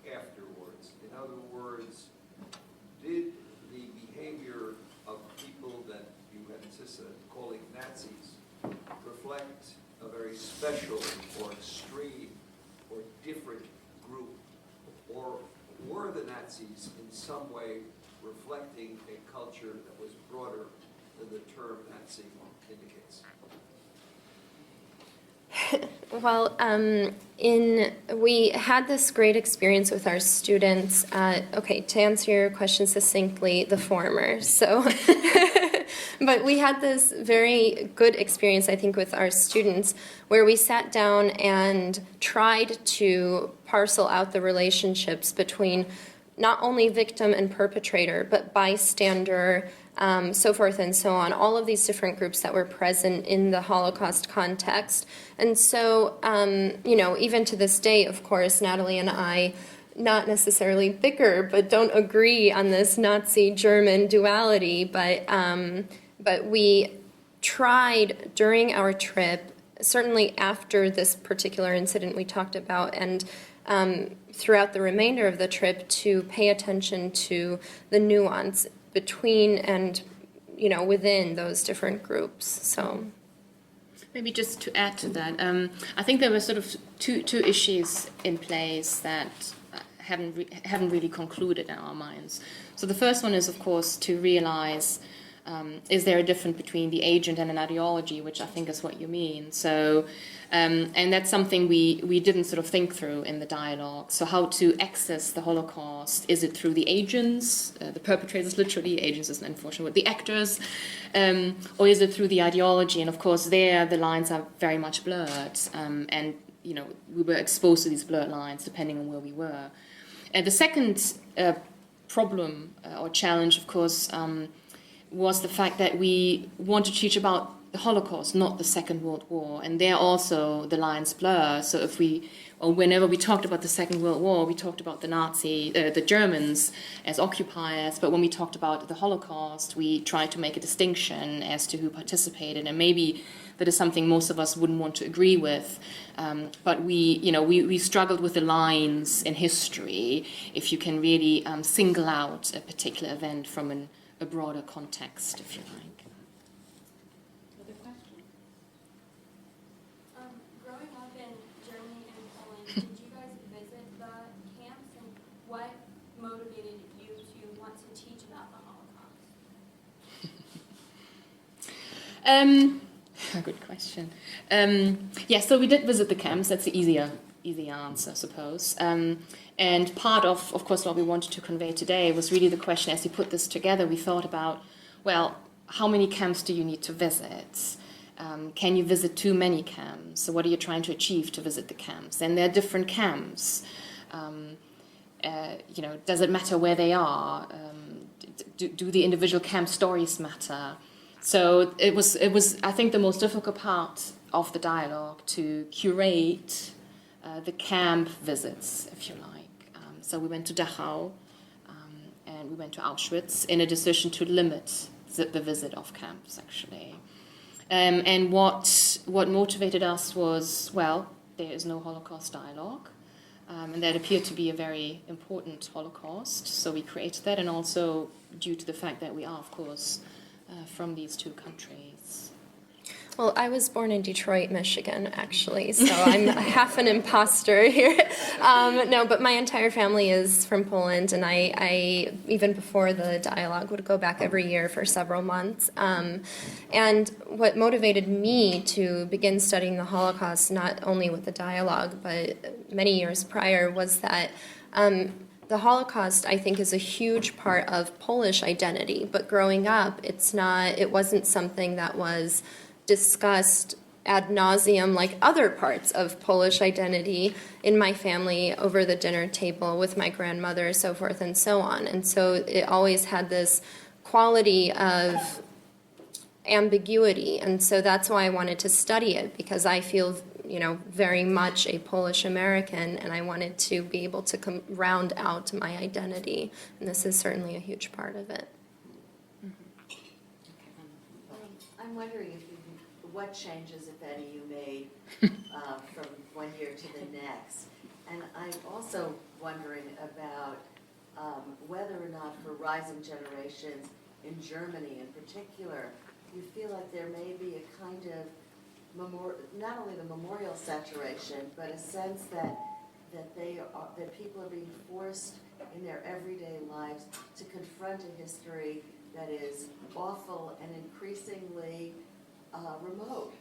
afterwards. In other words, did the behavior of people that you had insisted on calling Nazis reflect a very special or extreme or different group? Or were the Nazis in some way reflecting a culture that was broader than the term Nazi indicates? Well, we had this great experience with our students. Okay, to answer your question succinctly, the former. So, but we had this very good experience, I think, with our students, where we sat down and tried to parcel out the relationships between not only victim and perpetrator, but bystander, so forth and so on, all of these different groups that were present in the Holocaust context. And so, even to this day, of course, Natalie and I not necessarily bicker, but don't agree on this Nazi-German duality, but we tried during our trip, certainly after this particular incident we talked about, and throughout the remainder of the trip, to pay attention to the nuance between and within those different groups. So maybe just to add to that, I think there were sort of two issues in place that haven't really concluded in our minds. So the first one is, of course, to realize, is there a difference between the agent and an ideology, which I think is what you mean. So, and that's something we didn't sort of think through in the dialogue. So how to access the Holocaust? Is it through the agents, the perpetrators, literally, agents is an unfortunate word, the actors, or is it through the ideology? And of course there the lines are very much blurred, and we were exposed to these blurred lines depending on where we were. And the second problem or challenge, of course, was the fact that we want to teach about the Holocaust, not the Second World War, and there also the lines blur. So whenever we talked about the Second World War, we talked about the Germans as occupiers, but when we talked about the Holocaust, we tried to make a distinction as to who participated, and maybe that is something most of us wouldn't want to agree with, but we struggled with the lines in history, if you can really single out a particular event from a broader context, if you like. Other questions? Growing up in Germany and Poland, did you guys visit the camps, and what motivated you to want to teach about the Holocaust? Good question. So we did visit the camps. That's the easier answer, I suppose. And part of course, what we wanted to convey today was really the question, as we put this together, we thought about, well, how many camps do you need to visit? Can you visit too many camps? So what are you trying to achieve to visit the camps? And there are different camps. Does it matter where they are? Do the individual camp stories matter? So it was, I think, the most difficult part of the dialogue to curate the camp visits, if you like. So we went to Dachau and we went to Auschwitz in a decision to limit the visit of camps, actually. And what motivated us was, well, there is no Holocaust dialogue, and that appeared to be a very important Holocaust, so we created that, and also due to the fact that we are, of course, from these two countries. Well, I was born in Detroit, Michigan, actually, so I'm half an imposter here. No, but my entire family is from Poland, and I even before the dialogue, would go back every year for several months. And what motivated me to begin studying the Holocaust, not only with the dialogue, but many years prior, was that the Holocaust, I think, is a huge part of Polish identity, but growing up, it wasn't something that was discussed ad nauseum like other parts of Polish identity in my family over the dinner table with my grandmother, so forth and so on. And so it always had this quality of ambiguity, and so that's why I wanted to study it, because I feel, very much a Polish American, and I wanted to be able to round out my identity, and this is certainly a huge part of it. I'm wondering what changes, if any, you made from one year to the next. And I'm also wondering about whether or not for rising generations in Germany in particular, you feel like there may be a kind of not only the memorial saturation, but a sense that people are being forced in their everyday lives to confront a history that is awful and increasingly remote.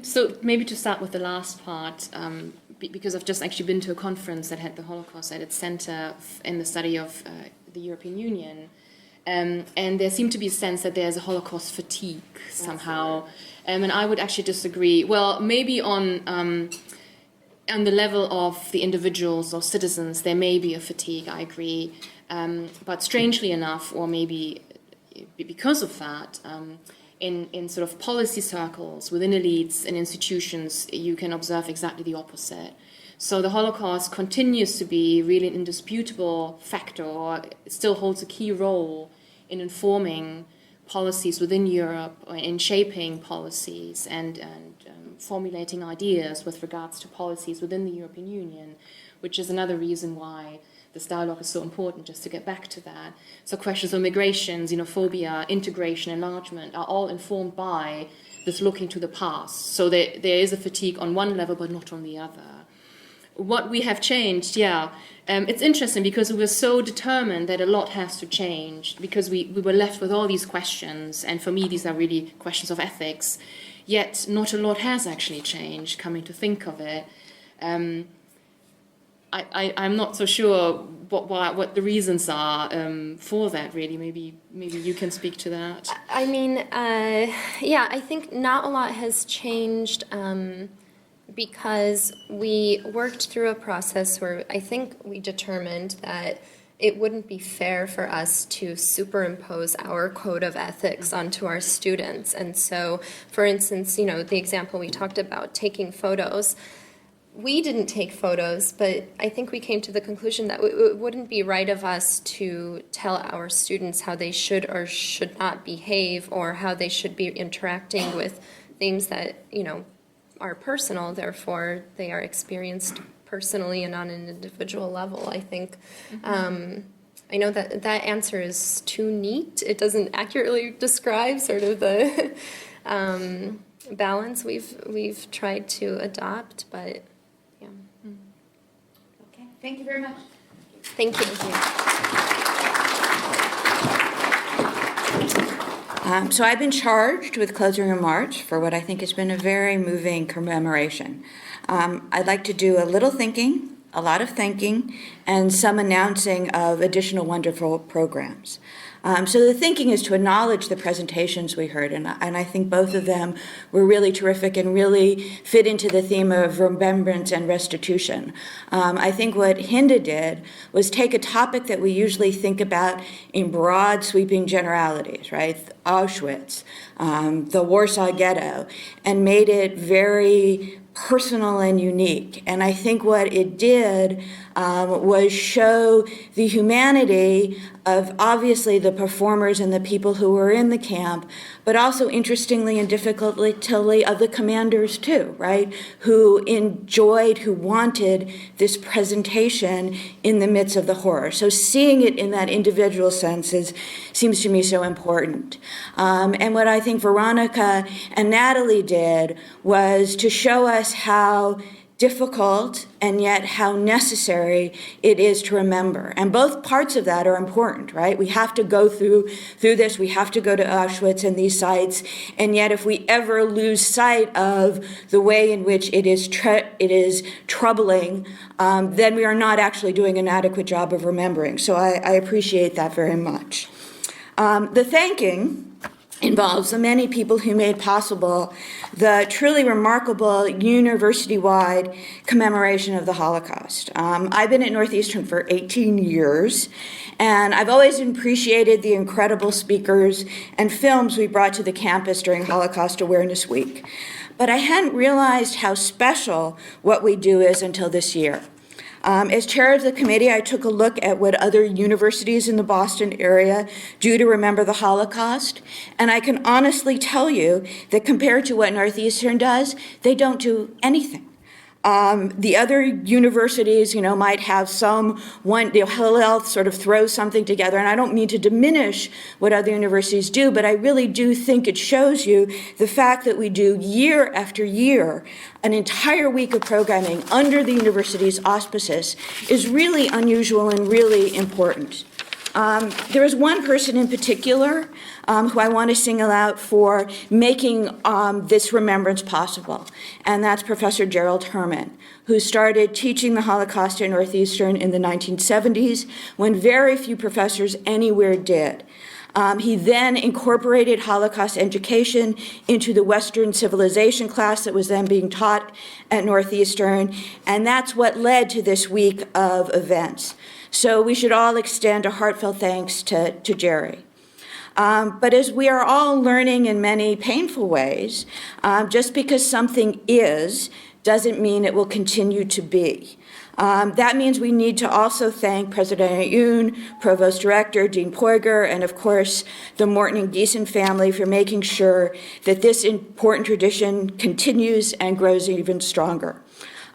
So maybe to start with the last part, because I've just actually been to a conference that had the Holocaust at its center in the study of the European Union, and there seemed to be a sense that there's a Holocaust fatigue somehow, and I would actually disagree. Well, maybe on the level of the individuals or citizens, there may be a fatigue, I agree, but strangely enough, or maybe because of that, in sort of policy circles, within elites and institutions, you can observe exactly the opposite. So the Holocaust continues to be really an indisputable factor, or it still holds a key role in informing policies within Europe, or in shaping policies and formulating ideas with regards to policies within the European Union, which is another reason why this dialogue is so important, just to get back to that. So questions of migration, xenophobia, integration, enlargement are all informed by this looking to the past. So there is a fatigue on one level, but not on the other. What we have changed, it's interesting because we were so determined that a lot has to change, because we were left with all these questions, and for me these are really questions of ethics, yet not a lot has actually changed, coming to think of it. I'm not so sure what the reasons are for that, really. Maybe you can speak to that. I mean, I think not a lot has changed because we worked through a process where I think we determined that it wouldn't be fair for us to superimpose our code of ethics onto our students. And so, for instance, the example we talked about, taking photos, we didn't take photos, but I think we came to the conclusion that it wouldn't be right of us to tell our students how they should or should not behave, or how they should be interacting with things that, are personal, therefore they are experienced personally and on an individual level. I think I know that answer is too neat. It doesn't accurately describe sort of the balance we've tried to adopt, but yeah. Okay, thank you very much. Thank you. So I've been charged with closing remarks for what I think has been a very moving commemoration. I'd like to do a little thinking, a lot of thinking, and some announcing of additional wonderful programs. So the thinking is to acknowledge the presentations we heard, and I think both of them were really terrific and really fit into the theme of remembrance and restitution. I think what Hinda did was take a topic that we usually think about in broad, sweeping generalities, right? Auschwitz, the Warsaw Ghetto, and made it very personal and unique. And I think what it did was show the humanity of obviously the performers and the people who were in the camp, but also interestingly and difficultly of the commanders too, right? Who enjoyed, who wanted this presentation in the midst of the horror. So seeing it in that individual sense seems to me so important. And what I think Veronica and Natalie did was to show us how difficult and yet how necessary it is to remember. And both parts of that are important, right? We have to go through this, we have to go to Auschwitz and these sites, and yet if we ever lose sight of the way in which it is troubling, then we are not actually doing an adequate job of remembering. So I appreciate that very much. The thanking involves the many people who made possible the truly remarkable university-wide commemoration of the Holocaust. I've been at Northeastern for 18 years, and I've always appreciated the incredible speakers and films we brought to the campus during Holocaust Awareness Week. But I hadn't realized how special what we do is until this year. As chair of the committee, I took a look at what other universities in the Boston area do to remember the Holocaust, and I can honestly tell you that compared to what Northeastern does, they don't do anything. The other universities, might have Hillel sort of throws something together, and I don't mean to diminish what other universities do, but I really do think it shows you the fact that we do year after year an entire week of programming under the university's auspices is really unusual and really important. There is one person in particular who I want to single out for making this remembrance possible, and that's Professor Gerald Herman, who started teaching the Holocaust at Northeastern in the 1970s when very few professors anywhere did. He then incorporated Holocaust education into the Western civilization class that was then being taught at Northeastern, and that's what led to this week of events. So we should all extend a heartfelt thanks to Jerry. But as we are all learning in many painful ways, just because something is doesn't mean it will continue to be. That means we need to also thank President Ayoun, Provost Director Dean Poyger, and of course the Morton and Geeson family for making sure that this important tradition continues and grows even stronger.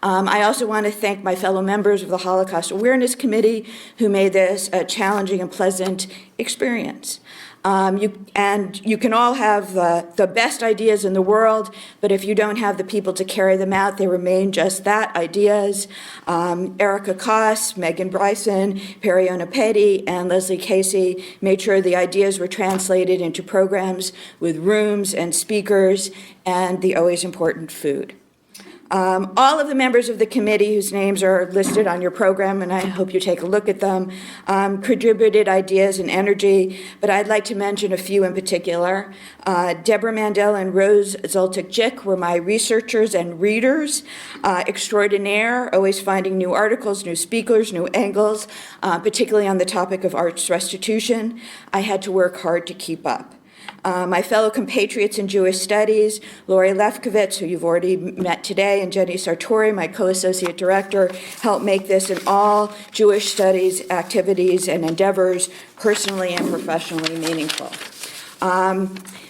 I also want to thank my fellow members of the Holocaust Awareness Committee who made this a challenging and pleasant experience. You can all have the best ideas in the world, but if you don't have the people to carry them out, they remain just that, ideas. Erica Koss, Megan Bryson, Periona Petty, and Leslie Casey made sure the ideas were translated into programs with rooms and speakers and the always important food. All of the members of the committee, whose names are listed on your program, and I hope you take a look at them, contributed ideas and energy, but I'd like to mention a few in particular. Deborah Mandel and Rose Zoltik-Jick were my researchers and readers extraordinaire, always finding new articles, new speakers, new angles, particularly on the topic of arts restitution. I had to work hard to keep up. My fellow compatriots in Jewish studies, Lori Lefkowitz, who you've already met today, and Jenny Sartori, my co-associate director, helped make this and all Jewish studies activities and endeavors personally and professionally meaningful.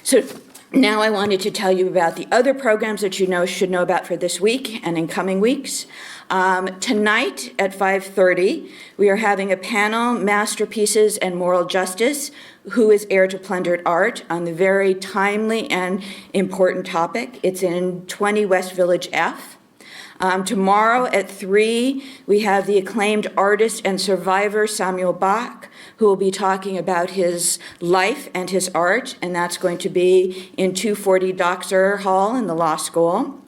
So now I wanted to tell you about the other programs that you should know about for this week and in coming weeks. Tonight at 5:30, we are having a panel, Masterpieces and Moral Justice, Who is Heir to Plundered Art, on the very timely and important topic. It's in 20 West Village F. Tomorrow at 3, we have the acclaimed artist and survivor Samuel Bach, who will be talking about his life and his art, and that's going to be in 240 Doxer Hall in the Law School.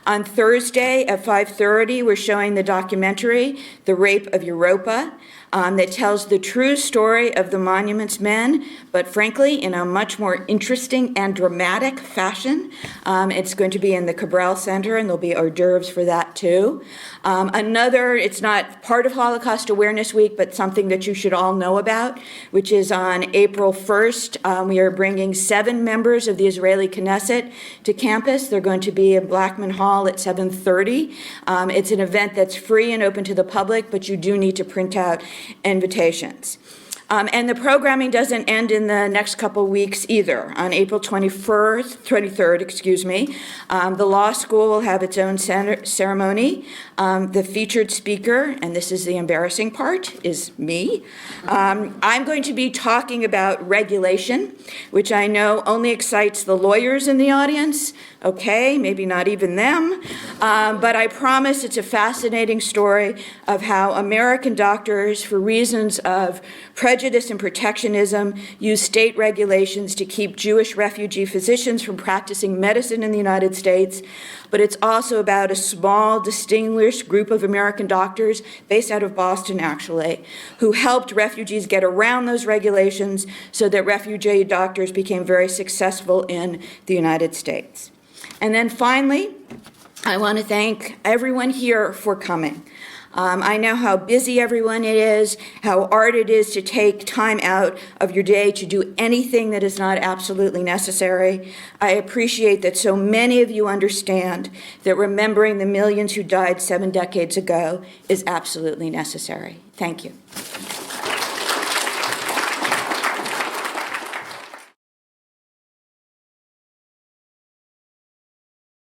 On Thursday at 5:30, we're showing the documentary, The Rape of Europa. that tells the true story of the Monuments Men, but frankly, in a much more interesting and dramatic fashion. It's going to be in the Cabral Center, and there'll be hors d'oeuvres for that too. It's not part of Holocaust Awareness Week, but something that you should all know about, which is on April 1st. We are bringing 7 members of the Israeli Knesset to campus. They're going to be in Blackman Hall at 7:30. It's an event that's free and open to the public, but you do need to print out invitations. And the programming doesn't end in the next couple weeks either. On April 23rd, the law school will have its own ceremony. The featured speaker, and this is the embarrassing part, is me. I'm going to be talking about regulation, which I know only excites the lawyers in the audience. Okay, maybe not even them. But I promise it's a fascinating story of how American doctors, for reasons of prejudice and protectionism, use state regulations to keep Jewish refugee physicians from practicing medicine in the United States. But it's also about a small, distinguished group of American doctors, based out of Boston actually, who helped refugees get around those regulations so that refugee doctors became very successful in the United States. And then finally, I want to thank everyone here for coming. I know how busy everyone is, how hard it is to take time out of your day to do anything that is not absolutely necessary. I appreciate that so many of you understand that remembering the millions who died 7 decades ago is absolutely necessary. Thank you.